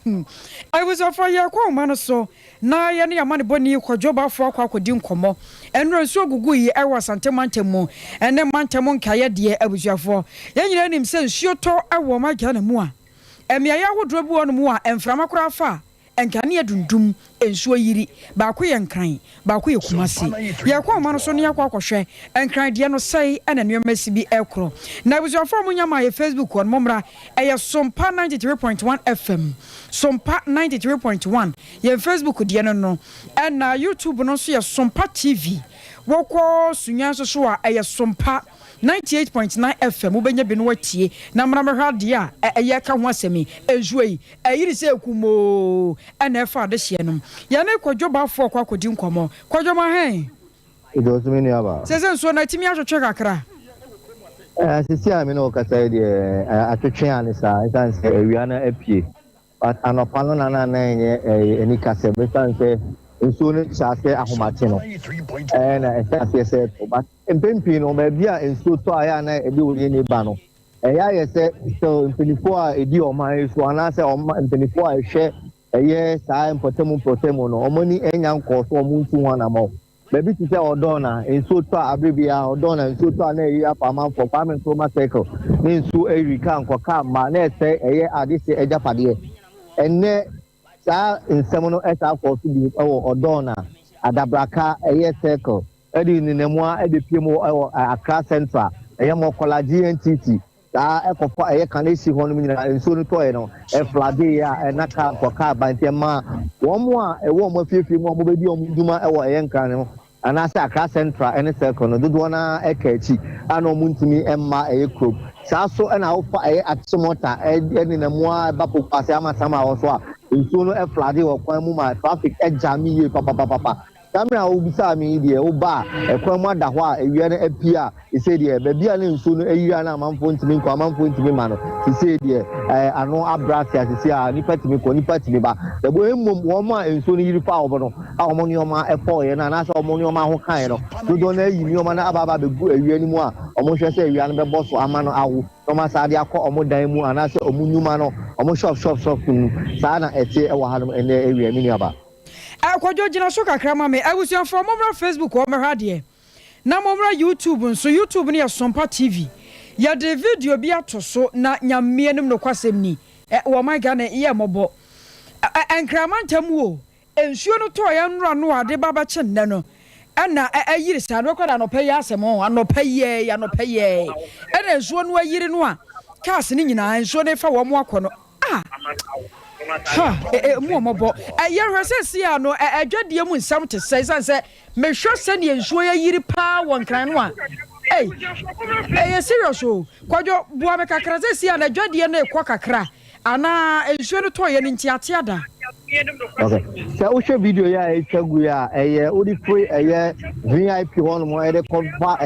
I was offer ye kwa o ma no so na ye ne amane boni kwadwoba fo akodi nkomo enro nso gugu yi e wasante mantemu ene mantemu nkaye de abusuafo ye nyina nim se nsuo to e wo ma gya na mu a emia ya hodro bi wonu mu a emframa kora fa enkane adundum ensuo yiri ba ko ye nkran ba ko ye kumase ye kwa ma no so ne yakwa kwhwe enkran de no sei ena ne masi bi ekro na abusuafo mu nyama ye Facebook on momra eye Sompa 93.1 FM Sompa 93.1 ye Facebook de no na YouTube no so ye Sompa TV woko sunya so a eye Sompa 98.9 FM ubenya bi no watie na mramahwa de a eye ka ho asemi ejuei eyiri se kumo ana efa de hye no ya na kwadwoba afo akodi nkomo kwadwoma hen idosumi ni aba sese so na timi ahwetwe kakra sisi ami no kasa de atwetwe anisa isanse ewia na apie anopa no na enye eni kasa besanse nso ne chase ahomate no na esase se but empempi no ma bia nso to aya na edi woni ni ba no eya ye se so empelifo a edi o ma so ana se o ma empelifo a hwe eye saa impotemu no omoni enya nko so omuntu ho na mo baby ti se odona nso to abrebia odona nso to na eyi apama for farming trauma cycle ni nso eri kan ko ka ma na ese eye adise ejapade enne sa nsem no esa for to bi odona adabraka eye cycle edi ni nemwa edi piemo Accra Central eye mo college entity ta ekofa eye kan esi ho no nyina nso no to no e flade ya na ka ko ka bantema wo mo a e wo mo fiefie mo mo bedi o duma e wo eye nkan no anasa Accra Central ene circle no dodo na ekachi ana o muntimi emma eye crop sa so na wo fa eye atsomota eni na mo a ba popase amasama wo so a nso no e flade wo kwan mu ma traffic e jami ye papa Tamra ubisa mi die oba ekwan mu ada ho a ewia na apia ise die ba bia na nso no eyira na amanfo ntimi nkwa amanfo ntimi ma no ise die ano abrasia ise a nipa timi ba ebo emmom wo ma nso no yiri fa obo no a omo ni oma efo ye na na sa omo ni oma ho kan no dodo na yi ni oma na ababa begu ewia ni mu a omo hwe se ewia no be boso ama no awo no ma sa de akọ omo dan mu ana se omo nyuma no omo shop nu sa na ete e wo ha no ene ewia mi ni aba akwadwo gina so kakra ma me abusuan from momra Facebook o mehwa de na momra YouTube so YouTube ne ya Sompa TV ya de video bi atoso na nyame anim no kwasem ni wo my Ghana ye mobo enkramantam wo ensuo no to ya nra no ade baba che nne no ana ayiri sa no kwada no peye asem ho anopaye ana ensuo no ayiri no a cars ni nyina ensuo ne fa wo mo akono mu omobo ye hwese ya no adwadie mu nsam te sense me hwe se ne ensuo ya yiri pa won kran no a serious o kwadwo bua me kakra se ya na adwadie na ekọ kakra ana ensuo no to ye ni ntiate ada okay so o show video ya etwagu ya odi free VIP hono mo kofa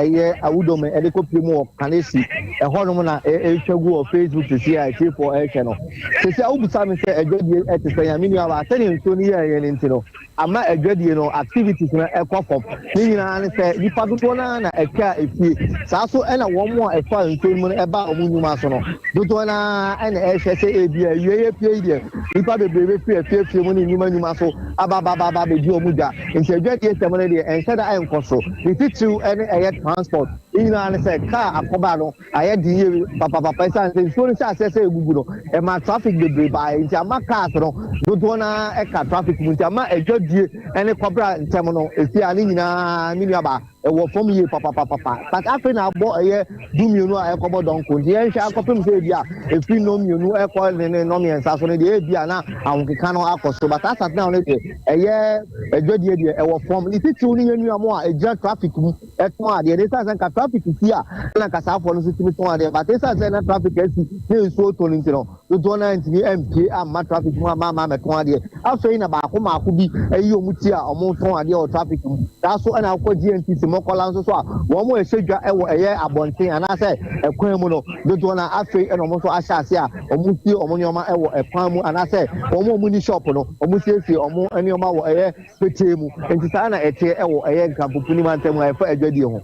awudo me kopi mu kanesi hono mo na etwagu o Facebook to see for channel se awubusa me se adwadie etese ya mini aba tani nso ni ye ni ntino ama adwadie no activities na ekofom ni nyina ne se nipa dodo na eka efie saa so na wo mo efa nso mu eba omunyuma so no dodo na na ehwe se ebia ye pie die nipa bebrebe fie mu ni nyuma so aba be di omuja nti adwadie semone de ense da enkoso ni titu ene transport ina ne say car akoba no aye di papa san say so ni say egugu no e ma traffic bebre ba nti ama cars no dodo na e ka traffic mu nti ama edwadie ene kobra ntem no esi ani nyina ni nuaba e wo fom ye papa but after na abo eye du mienu a e kobo don ko nti en hwa akopem say bia e fi no mienu e ko ne no mi ensa so ne de bia na awokeka no akoso but asat na no de eye edwadie de e wo fom ni titu ni yenu amo a eja traffic mu e to ade de sa ka traffic fi a na ka sa fo no so timi to ade but esa say na traffic esi ne so to ni ntino do na ntimi MP amma traffic mu ama me to ade afei na ba ko ma ko bi eyi omuti a omo to ade o traffic mu da so na ko GNTC mokola nso so a wo mo ehedwa e wo eye abonten ana say ekwan mu no do na afei e no mo so ahya ase a omuti omo nyoma e wo ekwan mu ana say omo mu ni shop no omo siesie omo anyoma wo eye pete mu enti sa na ete e wo eye nkapopuni mantem a efa adwadie ho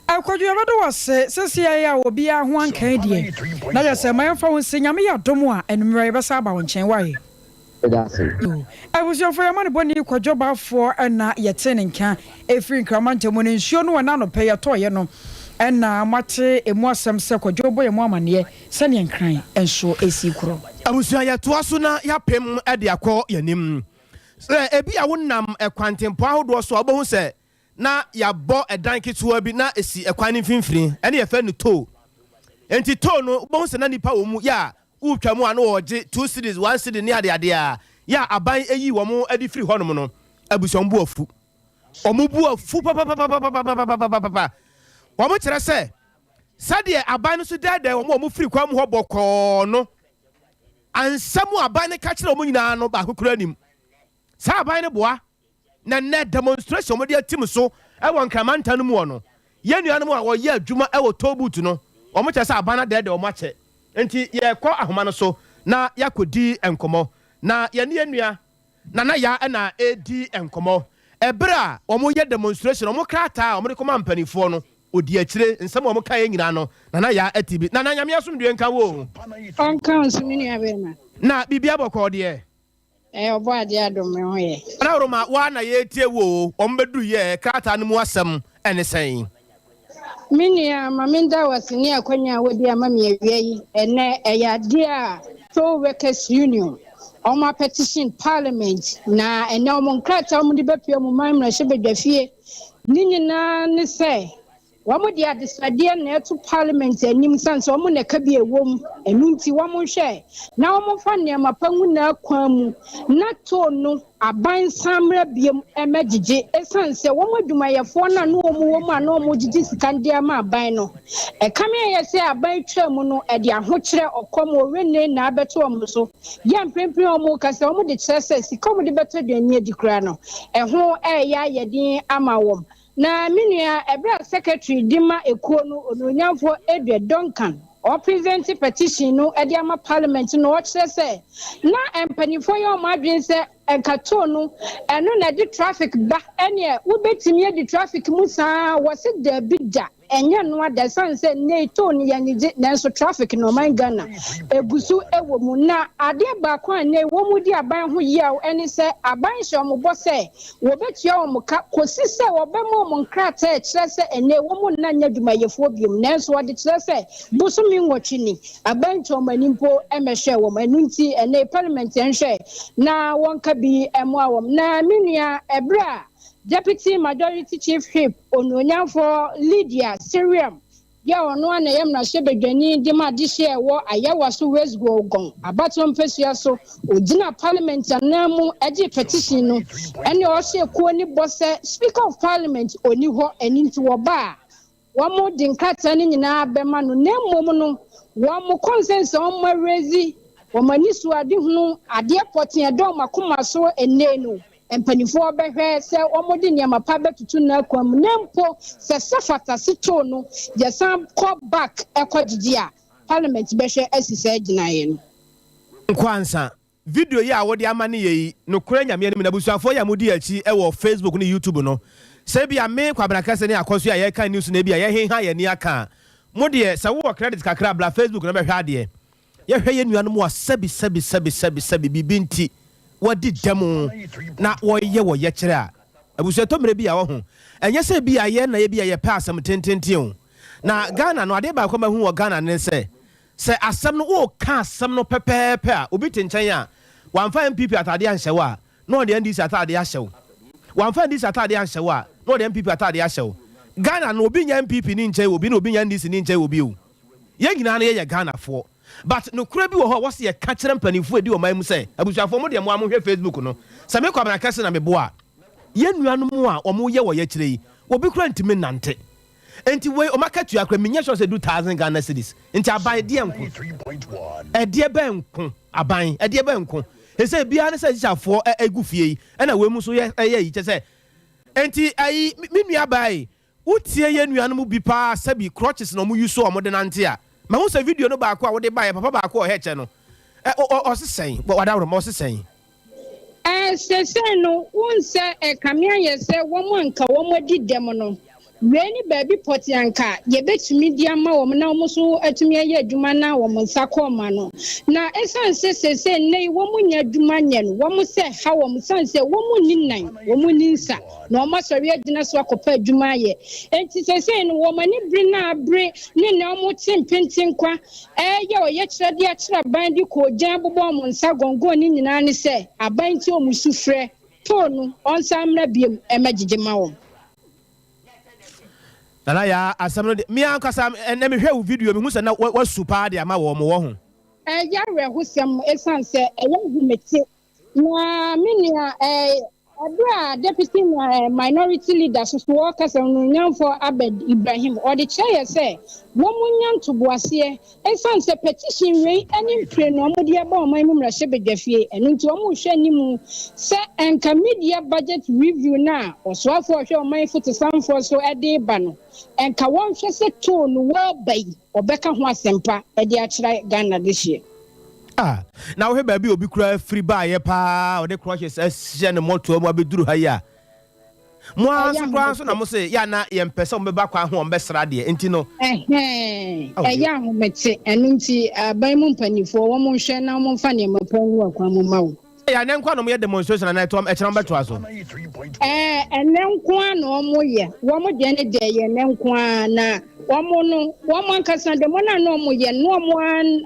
akwadwo abado wase sesia ya obi a ho ankan die na ya se mayamfa won se nyame ya domo a enumere besa aba won chen wae I was your friend, Bonnie, Quajoba for and yet can a free cramantemo and sure no one no pay a toy, and now much a more some circle job boy and woman ye, sunny and crying, and show a secret. I was ya to asuna ya pem at the accord yanim. Sir, ebi a wouldn't a quantum power was so about say, na ya bought a donkey to be not a see a quantum fin free, and ye fell to. And Titono, bones and any power, ya. Uchamu no 2 cities 1 city near the idea ya aban eyi wo mo adi free hono no abuson bu afu omo bu afu papa wo mo kire se sade aban no so dada wo mo free kwa mo ho boko no ansamu aban ne ka kire mo nyina no ba kokura nim sa aban ne boa na na demonstration mo de atim so e won kramanta no mu no ye nuanu mo a wo ye adwuma e wo tobut no wo mo kire se aban na dada wo ma che enti ye kwa ahoma no so na yakodi enkomo na ye ne enua na ya na edi enkomo ebra omo ye demonstration omo krata omo de koma mpanifo no odi akire nsem omo kan nyina no na ya atibi na nyame asomdwe nka wo onka nsumini abema na bibia boko de obo ade adom me ho ye na roma wa na ye tie wo omo bedu ye krata no mu asem ene sen Minia maminda wasini akwanya wodi amami awie yi ene eyade a so workers union oma petition parliament na ene omo nkrata omo de bepia omo mamra hye bedwafie ni nyina ne se wamo de adesade na eto parliament anim sanse omo ne ka bi ewom enunti wamo hwe na omo fa ne mapangu na akwan mu na to no aban samra biem emagige esanse wamo adwumayefo na no omo a no omo gigi sikande ama aban no e kame yese aban twam no e de ahokere okom owene na abeto omo so ya mpempem omo kase omo de kyerese sikom de beto de ania dikura no e ho ya yedin ama wom na minua ebra secretary dima ekuo no ononyamfo Edwe Duncan o present petition no e ama parliament no o kyerese na empanifo yo madwen se enkato no eno na di traffic ba ene wo betimi di traffic musa wose da bidda enye no ada sanse ne to ne yanije nanso traffic no man Ghana egusu ewo mu na ade ba kwa ne wo mu di aban ho yaw ene se aban hye omo bo se wo betua omo ka kosi se wo be mo mo nkrata e kire se ene wo mu na nya dwumayefo biem nanso wo de kire se busumi nwotwi ni aban chomanimpo emehwe wo manunti ene parliament enhwe na wonka bi emwa na minua ebra Deputy Majority Chief Whip Ononyamfo Lydia Siriam ya ono na yem na hyebedwani de ma de hye wo ayawa so West Gogon abatom pesua so ogina parliament anamu agi petition no ene o hye ko ni bose Speaker of Parliament oni ho eninti wo ba wo mo de nkata ni nyina bema no na mmom no wo mo consensus on ma raise wo mani so ade hunu ade potin edom akoma so enenu empanifo behwe se omodi niama pa betutu na kwam nempo se safata sito no yesan call back ekogigi a parliament behwe asise ginaye no nkwansa video yi a wodi amane yi no kura nyame ne busuafo ya mudi achi e wo Facebook ne YouTube no se bia me kwabra se ne akoso ya ye kan news na bia ye hen ha ye ni aka mode se wo credit kakra bla Facebook na behwe ade ye hwe ye nuanom wa sebi bibinti wadi demo na woye wo ye kire a abusuato mere bia wo ho enye se bia ye na ye bia ye pa asem tententen na Ghana no ade ba ko ma hu wo Ghana ne se asem no wo ka asem no pepepe a obi tenchen a wamfa MPP atade anhye wa no de NDC atade ahye wo wamfa NDC atade anhye wa no de MPP atade ahye wo Ghana no obi nya MPP ni nche obi no obi nya NDC ni nche obi o ye gina na ye Ghana fo but no kura bi wo ho wo se ye ka kire mpanifo edi o man mu se abusuafo mo de mo amhwe Facebook no se me kwabana kase na me bo a ye nuanu mu a omo ye wo ye kire yi obi kura ntimi nante enti we o market you akra menya sure say 2000 Ghana cedis enti aban de enko 3.1 e de ba enko aban e de ba enko e say bia ne say chiafo egu fie yi e na we mu so ye yi che say enti ayi me nua bai utie ye nuanu mu bi pa sabi crutches no mu use o mo de nante a ma hu say video no ba ko a wo de ba ye papa ba ko o heche no o sesen wadawro mo sesen sesen no unse kamia ye se wo mo nka wo mo di dem no Weni baby poti anka yebetumi di ama wo na wo so atumi aye adwuma na wo nsakọ ma no na esan se nei wo munya adwuma nye no wo se ha wo san se wo munni nan wo munni nsa na wo masori agina so akopa adwuma ye enti se no wo mani bri na bri ne na wo timpentin kwa ye o ye kire de akira ban di ko jan bobo mo nsa gongo ni nyina ne se aban ti o musufre tonu onsa mra biem emagige ma wo Nana ya asam no mi ankasa na me hwe video mi hu se na wa super de ama wo mo wo ho ya re husem esan se hu mete na minia Abra deputy minority leader so workers and young for Abed Ibrahim or the chair say woman to boasie and sans a petition way any train no media about my mum Rashebe Defie and into a more shenimu set and media budget review now or so for show my foot to some for so a day ban and Kawan Chese tone well bay or Becca Wasempa at the Achra Ghana this year. Now he baby obi kura free buy pa o de crushes se ne moto mo abeduru ha ya mo asukra so na mo se ya na ye mpese o meba kwa ho o mbesra de enti no ya ho mete enunti aban mu mpanifo wo mo hwe na mo mfa ne mapanwu akwa mo mawo ya ne nkwa no mo ye demonstration na eto e kira mbeto aso ene nkwa no mo ye wo mo de ne de ye ne nkwa na woman kasa de mona no mo ye no mo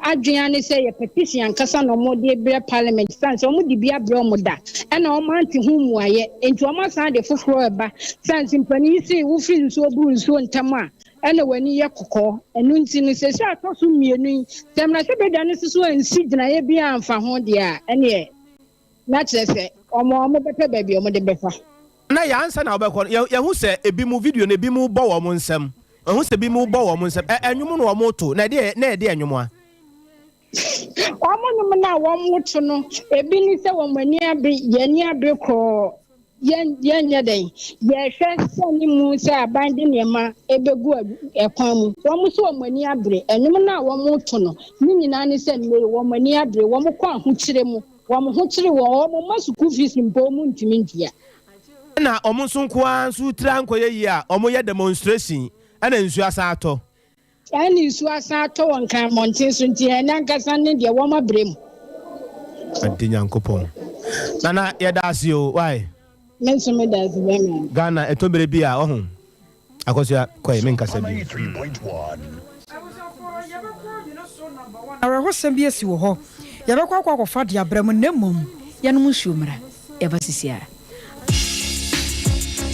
adwan ne say petition kasa no mo de bre parliament stand so mo di bia bre mo da e na o manti hu mu aye enti o ma san de foforo eba stand simpani si wo fi nso buru nso ntama e na wani ye kokọ enu nti ne se sha to so mienu temna se be da ne so ansi gina ye bia amfa ho de a ene na kyerese o mo bepɛ ba bia o mo de befa na ya ansa na obekọ ye hu se ebi mu video na ebi mu bɔ wo mo nsam hu se bi mu bɔ wo mo nsam enwum no wo mo to na de enwum a Omo na wo mo to no ebi ni se wo mani abe ye ni abe ko yen den ye hwe se ni mu se abande nema ebegu ekwan mu wo mo so wo mani abre enwum na wo mo to no ni nyina ni se me wo mani abre wo mo kwa ho kire mu wo mo ho kire wo mo masuku fees mpo mu ntimi ntia na omo nso nkoa nso tra nkoye yi a omo ye demonstration ana nsu asa ato ani nsu asa ato won kan montin so nti na nkasa ne de wo ma brem ante nyankopon nana ye da asio why men so me da asio me Ghana etobere bi a ohun akosia kwai men kasa bi 3.1 ara ho sem bi asi wo ho ye be kwa kwa fa de abram nemum ye no nsuomra ye ba sisia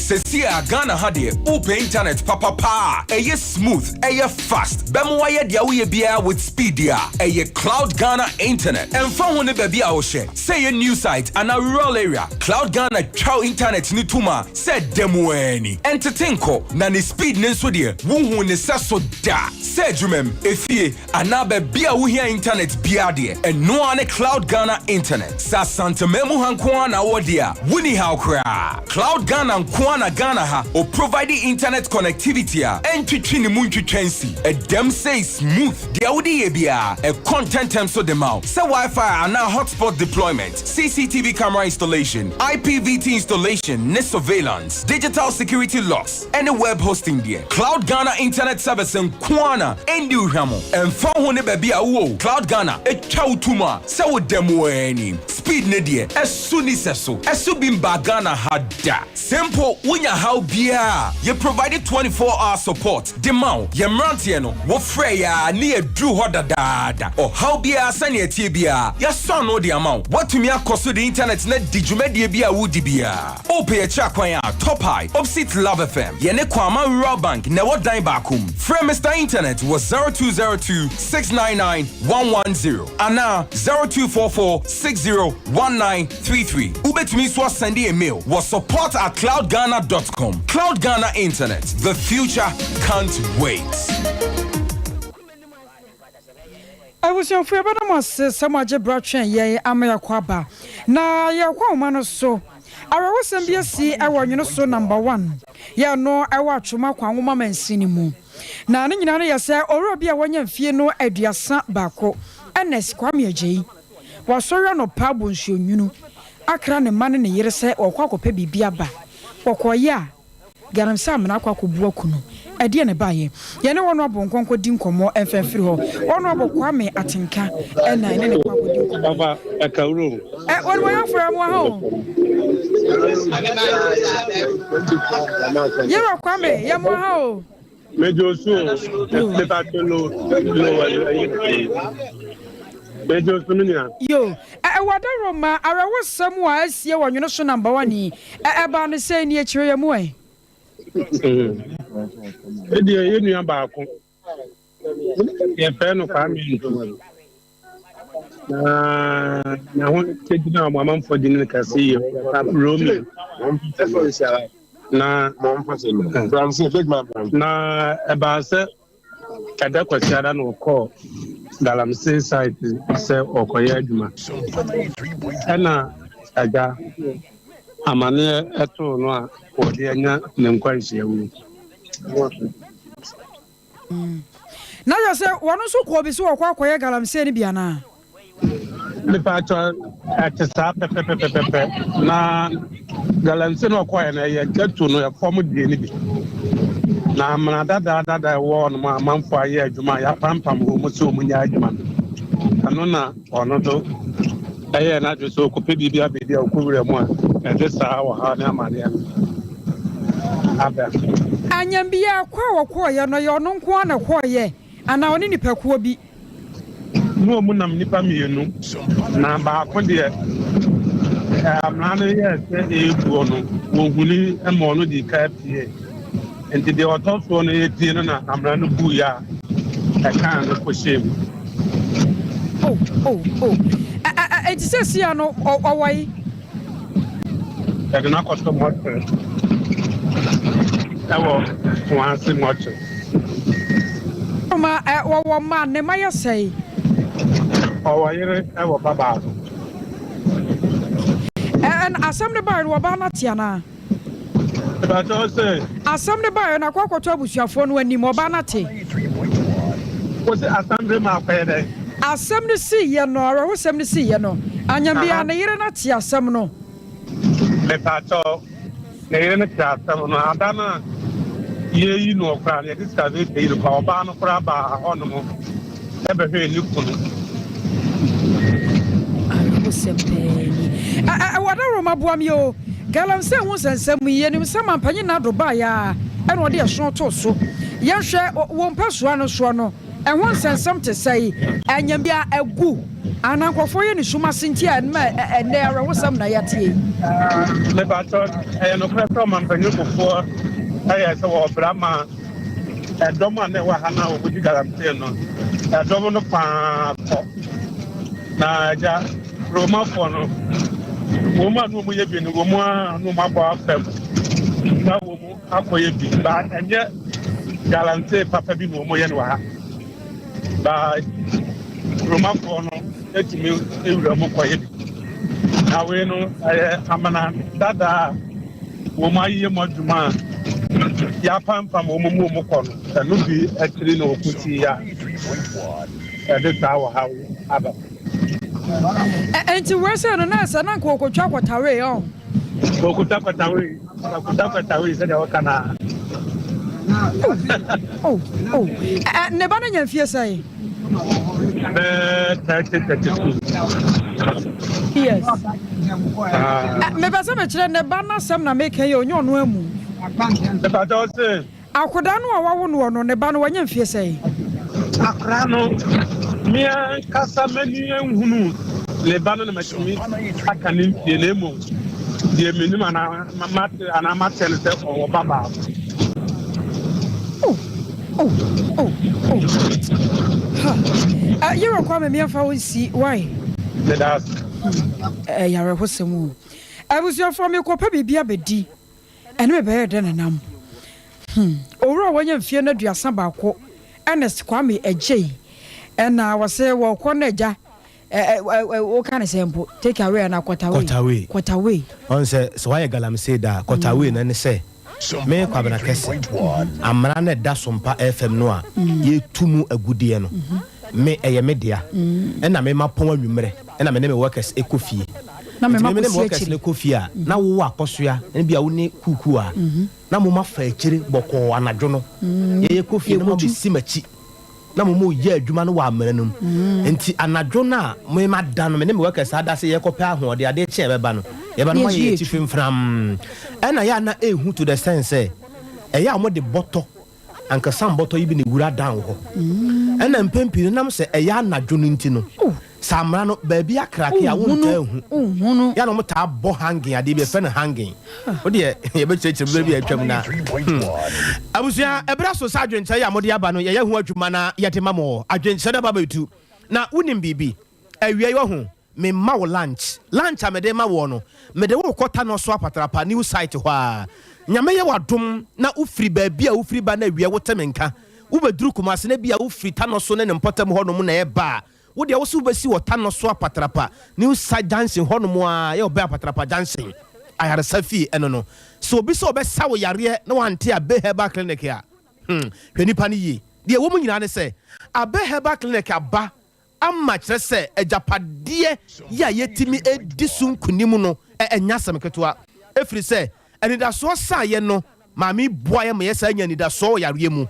Sesia Ghana hade open internet papa eye smooth eye fast bemo ye dia we bia with speed dia eye Cloud Ghana internet and fa ho ne ba bia wo hye say a new site and a rural area Cloud Ghana chow internet ni tuma say demo ani entertainko na ne speed ne so de wo hu ne saso da say dwumem efie ana ba bia wo hia internet bia de and no ane Cloud Ghana internet sa santa memu hanko na wo dia wuni how kra Cloud Ghana na Ghana ha o providing internet connectivity and twitchini muntwitwensi a dem say smooth the audi bia a content term so the mouth say Wi-Fi and now hotspot deployment CCTV camera installation IPVT installation net surveillance digital security locks and a web hosting there Cloud Ghana internet service and kwana endi uhamo and fa ho ne ba bia wo Cloud Ghana e twa tuma say wo demo ani speed ne there esuni seso esubimba Ghana hada simple When how beer, you provided 24-hour support. The mount, Yamrantiano, what freya near Drew Hodada, or how beer send your tibia. Your son know the amount. What to me a cost to the internet net did you make the beer would be? Ope a chakwaya, top high, opposite Love FM. Yene Kwama Rural Bank, never dime bakum. Frame Mr. Internet was 0202 699 110. And now 0244 601933. Ube to me was sending a mail was support@cloudghana.com. Cloud Ghana Internet. The future can't wait. I was your friend, but I must say, some of your brother, yea, Amaya Kwaba. Now, your woman so. I was MBC, I want you so number one. Ya no, I watch my woman and cinema. Now, you say, or be a one year fear no idea, Saint Bako, and Esquamia J. Was sorry no pabon show, you know. I cran a man in a year say, or quack baby biaba. Or quaya. Garam Sam and Aquaco Brokuno. I didn't buy it. You know, honorable Conco Dinko more and Fenfrio. Honorable Kwame Atinka and I never over a Kauru. At one way for a while. You're Kwame, Yamaho. Major soon, Yo, I wonder, Roma, I was somewhere else here when you're not so number one. I about the same near Chiriamway. You about your pen of family. I want to take you now, my mom for dinner. Can see you. Romy. Na about say kada kwasiada no call dalam say site say okoye adwuma ana aga amane eto no a odi anya ne nkwanhia wu na ya say wono so ko bi so okoye galam say ni bia na me pa to atesa pepe na galanse no okoye na ye ketu no ya form die ni bi na mana dada won ma manfo aye adwuma ya pampam ho mo so munya adwuma ano na ono do aye na jo so ko pe bibia bedi akowure mu a e de saa wa ha na amane aba anyambia kwa wokoye no yo no nko na koye ana oni nipakuo bi no mu nam nipa mienu na ba ko de amana ye se ebu ono wo huni e mo no di ka pie and the author so no yeti no na amra no bu ya I can no ko shame it says here no why I do not cost much I will once much ma man ne ma say oh I will baba and assembly bar wo ba na tiana but also assembly bar na kwakwato abusuafo no anim oba na te was assembly ma pede assembly see ye no ro assembly see ye no anyambia na yire na te asem no me pato na yire na te asem no adana ye yi no kra ne discover pe yi ko oba no kra ba ono mo e be hwe ni kunu wada Roma boam yo galam se ho sensam yenim sama panye na do ba ya e no de ehso to so ye hwe wo mpasoa no so no e ho sensam te sei anyam bia agu anankofo ye ni suma senti a na ene ara wo sam na yatie le baton e no kra man panyo kofo aye se wo brama e do ma ne wa hana wo di galam te no e do no pa na ja Roma for no woman no mo ye bi no mo no ma ba fam na wo mo akoye bi ba enye galante papa bi no mo ye no ha ba Roma for no etimi ewura mo koye bi na we no amana dada wo ma ye mo djuma ya pampa mo mo ko no no bi akiri no okuti ya de ta wa ha aba enti wese no na sa na ko kwotwa kwatawe yo okuta kwatawe se de wakana ne bana nyamfie sai 32 Yes. Me pasa me chere ne ba na sem na make ye onyo no amu. The father say, Akoda no awawo no ne ba no wanya mfie sei. Akra no, me kasa mani ehunu le ba no na matimi aka ne mfie na emu. Die menim ana matel se o baba. You require me for we see why. That's Yare hosemu. I was your from your copa be abedi. And me better than a nam. Ora wanya mfie na dua san ba ko. Ernest Kwame Ej. And I was say well koneja what kind of sample take away and quarter away. On say so why galam say that quarter away na ne say me kwabena kese amra na da Sompa FM no a ye tumu agudie no me eye media na me mapon anwumre na me workers ekofie na me workers ne kofie na wo akosoa na bia wo ne kuku a na mo mafa akire boko anadwo no ye kofie no mo be simachi na mo ye adwuma no wa amana num enti anadwo na mo ma dan no me workers ada se ye kopa ahode ade che beba no ye ba no ye ti fimfram na ya na ehu to the sense e ya mo de boto anka sam boto yi bi ne wura dan ho na mpempi nam se e ya anadwo no nti no samra no ba bi akrake a wonta ehu ya no mo ta bo hanging ade be fe na hanging o de ye be chechire bi atwam na abusia ebra so sa adwenche ya mo de aba no ye hu adwuma na ye tema mo adwenche da baba etu na unim bibi awia yo ho me ma wo lunch amede ma wo no me de wo kota no so apatrapa new site ho a nyame ye wadom na ufiri ba bia ufiri ba na awia wo temenka wo beduru kumase na bia ufiri ta no so ne mpotam ho no mu na ye ba wo de wo so besi wo ta no so apatrapa new site dancing ho no mu a ye oba apatrapa dancing ayare safi eno no so obi so obe sa wo yare na wante abe herbal clinic a hwani pa ni yi de wo mu nyina ne se abe herbal clinic aba amma kyerɛ sɛ ajapadeɛ ya yɛtimi edisun kunimu no enya semketoa efiri sɛ anidaso sa ye no maami boa ye me yesa nya anidaso yare mu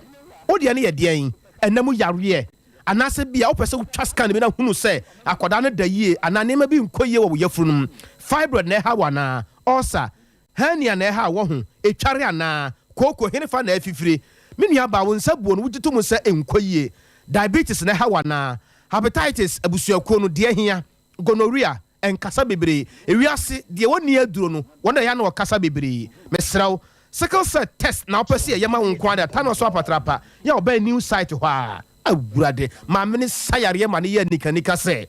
odi ne ye deɛn enamu yare anase bia wo pese wo twa scan bi na hunu sɛ akoda no da yie anane ma bi nkoye wo yafuru no fibroid na ha wana ulcer hernia na ha wo ho etware ana koko henefa na afifire menua ba wo nsa buo no wugito mu sɛ enkoye diabetes na ha wana hepatitis abusuakuo no de ahia gonorrhea enkasa bebre ewiase de woni aduro no wona ya na okasa bebre mesraw sickle cell test na opese ye ma wonko ada ta no so apatrapa ya oba new site ho a awurade ma mene sayare ma ne ya nikanika se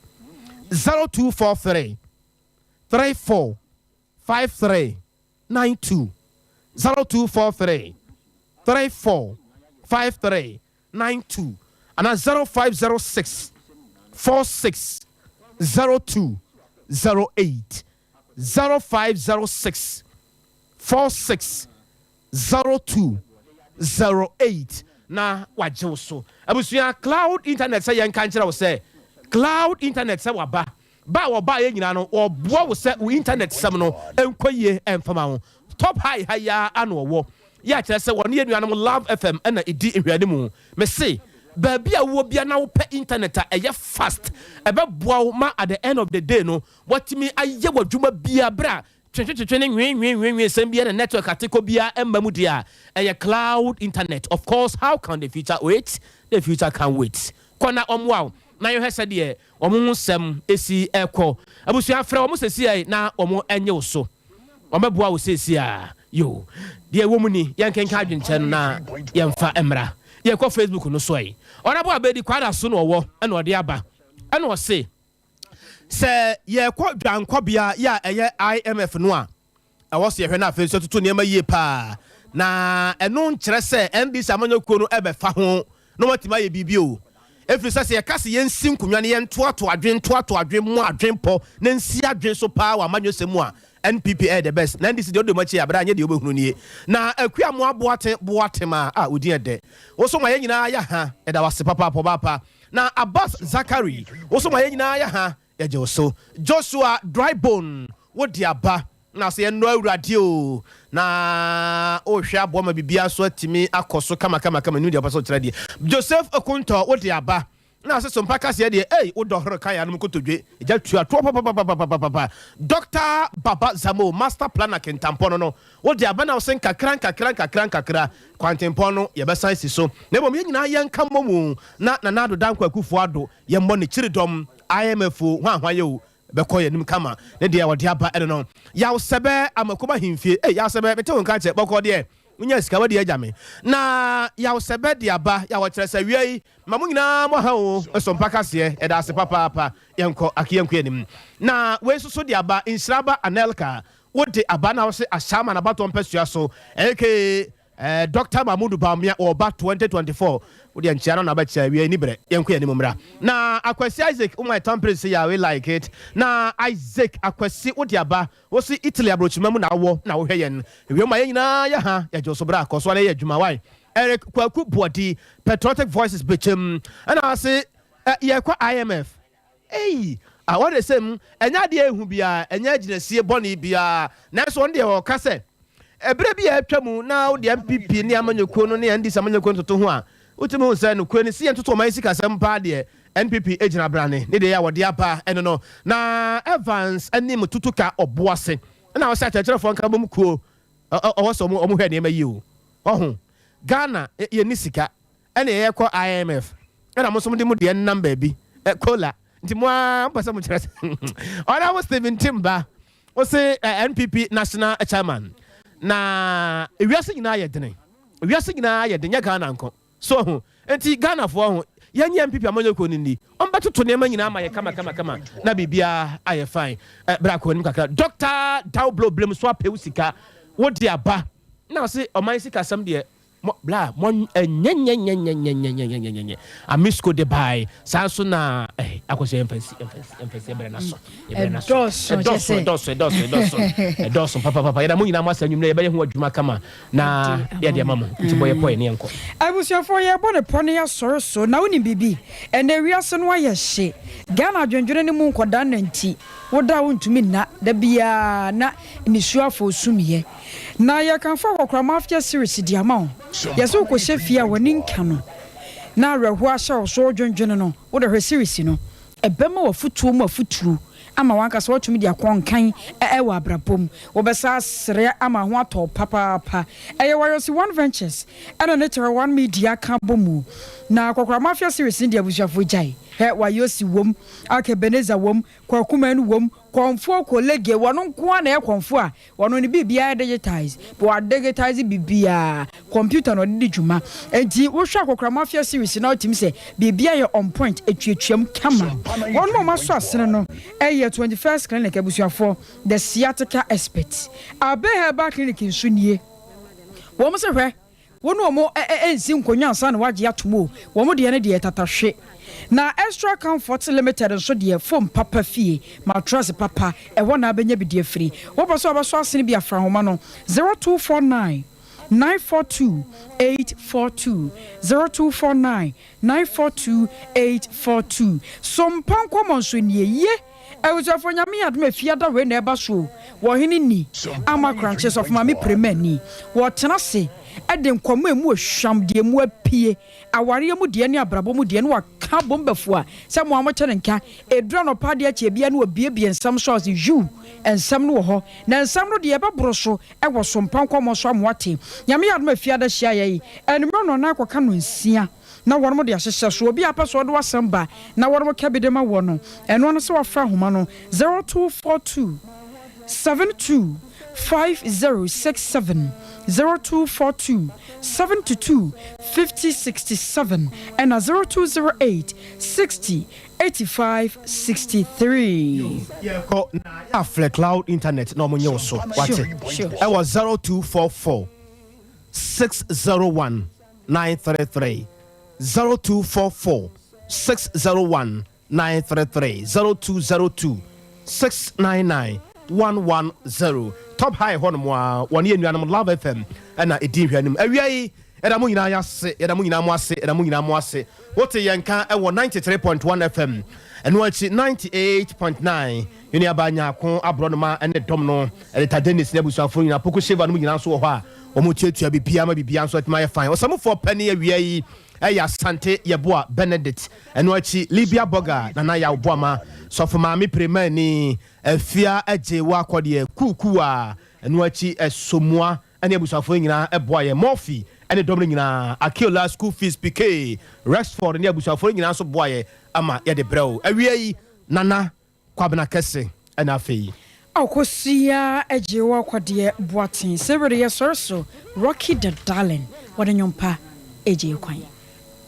0243 34 53 92 0243 34 53 92 and 0506 460208 0506 460208 na wajew so abusuya cloud internet say yan kan kira wo say cloud internet say waba ba wo ba ye nyina no wo boa wo say wo internet sam no enkoye emfama wo top high ya ano wo ya kira say won ye nuanom love fm na edi ehwade mu me say baby a wo bia na wo pe internet a eye fast ebe boa ma at the end of the day no what me aye wadwuma bia bra twetwetwe ne nwen sem bia na network atiko bia emma mu dia eye cloud internet. Of course, how can the future wait? The future can wait. Kona omwa na yo hese de omo sem esi ekọ abusua fra omo sesi ai na omo enye wo so omo boa wo sesi a yo de wo mu ni yankenka adwenche na yemfa emra ye ko Facebook no so ai ona bo abedi kwada so no wo na ode aba na o se ye ko dwankobia ya eye IMF no a wo se ye hwe na afi so tutu ne ma yie pa na eno nkyere se NDC amanyokuo no ebe fa ho no matima ye bibio efiri sɛ ye kase ye nsi nkunwa ne ye ntoato adwen mu adwen po na nsi adwen so pa wa amanyosemu a NPP the best na NDC de odomachi abra anye de obehunu nie na akua mo aboate ma a odi ede wo so ma ye nyina ya ha eda wase papa papa na Abbas Zakari wo so ma ye nyina ya ha eje wo so Joshua Drybone wo di aba na se no awurade o na o hwe abo ma bibia so atimi akoso kama nu dia paso kira die Joseph Okunto wo di aba na se Sompa kase de wo dohro kan ya no kotodwe eja tua to papa Dr. Baba Zamo master planner kentampo no wo de aba na wo sen kakran kwantempo no ye be san si so na bom ye nyina ye nka momu na nado dankwa kufu ado ye mo ne chiridom IMF hwa ye o be koye nim kama ne de wo de aba ene no ya wo sebe amakoba himfie ya sebe bete won ka che boko de unya sika wadi ajame na ya osebe de aba ya wo kyerese wiei mamu nyina mo ha o Sompa kase e da se papa yenko akiyenko enim na we so de aba insraba anelka wo de aba na wo se ashama na baton pesua so eke Dr. Mahmudu Bamia oba 2024 wodi anchiano na ba chia wiei ni bre yenko enim mra na Akwasi Isaac umai tampere say ya we like it na Isaac Akwasi wodi aba wo se Italy abrochima na wo hweyen we ma nyina ya ha ya joso bra akoso na ya adwuma wai Eric Kwaku Body Patriotic Voices bechem and I say ye kwa IMF I want to say enya de ehu bia enya ginesie boni bia na so on de o ka se ebre bia atwamu na o de MPP ni amanyekuo no ne andi samanyekuo ntoto ho a utimi ho se no kwani si ntoto man sika sampa de NPP ejina brane ne de ya wode apa eno no na Evans ani mututuka oboase na wo se achechero nka bom kuo o so mo hwe ne ma yi o ohun Ghana ye ni sika ene ye ko IMF ena mo so mo de mo de number bi kola nti mo mpasa mo kire ona wo Steven Timba wo se NPP national chairman na ewiase nyina ye dene nya Ghana nko so enti Ghana fo ho yenye MPP amanyeko ni ombatoto ne ma nyina ama ye kama na bibia aye fine bra ko nim kakra Dr. Daublo blem so apewu sika wo de aba na se oman sika sam de bla mon amisko de bai sanso na akose emphasis ebere na so doso papa ya mu nyina masa nwumre ye be ho adwuma kama na de mama ntiboye poe ne enko abusuafo ye bo ne pone ya soro so na woni bibi ene wiase no aye hye Ghana adwendwene ne mu nkoda nanti woda wontumi na da bia na nisuafo sumiye na ya kanfa kokra mafia series di amount yeso ko shefia woni nka no na rehu ahye so dwendwene no wo de series no ebema wafutuo mu afutuo ama wanka so watumi dia konkan wa abrabom wo besa sere ama ho ato papa eye wariosi one ventures and nature one media ka bomu na kokra mafia series ndi abusuafo jai wayosi wom ake beneza wom kwakumanu wom konfo kolege wono nko na konfo a wono ne bibia digitize bo digitize bibia computer no de djuma enti wo hwa kokra mafia series na otim se bibia ye on point etwetwam kama wono ma so asene no 21st clinic abusuafo the sciatica expert abeheba clinic nsunie wo mo se hwe wono mo ensi nkonwa ansa na wage atomo wo mo de ne de tatahwe na extra comfort limited nso de foam papa fie mattress papa e wona abenya bi de free wo bo so asene bi afra homa no 0249 942 842 0249 942 842 Sompa nkomonso nie awusafo nyame adome fiada we na eba so wo hene ni ama crunches of mami premani wo tena se eden komo emu ohwam de emu apie aware emu de ne abrabo mu de ne waka bombafo a se mo amoche nka edura no pade ache bia ne obiebie nsam so as you ensam no wo ho na ensam no de eba boroso e wo Sompa nkomo so amoate nyame adome fiada hia ye enmo no na akoka no nsia na wono de ahyehye so obi apaso do wasamba na wono kabedema wono eno no so wafra homa no 0242 72 5067 0242 72 5067 and 0208 60 85 63. Afle cloud internet no monyo so what it was 0244 601 933 0244 601 933 0202 699 110 top high honmo one year nuanum Love FM na edi hwanim awiai eda mo nyina yase eda mo nyina mo ase wote yenka e wo 93.1 FM eno achi 98.9 yuni abanya ko abronoma ene dom no edita Dennis ne busuafo nyina poko sheva no nyina so ho a omo tietua bibia ma bibia so atma ye fine osamfo pani awia yi eya sante yeboa Benedict eno achi Libya Burger na ya oboama sofo maami prema ni afia agye wa akode kuku a eno achi esomua ene abusafo nyina eboa ye Murphy ene domre nyina Akiola school fees PK Rexford ne abusafo nyina so boa ye ama ye de brew awia yi nana kwabena kese ena afei Akosia ejewa kwade boatin sebere ye sorso Rocky the Darling wode nyompa eje kwan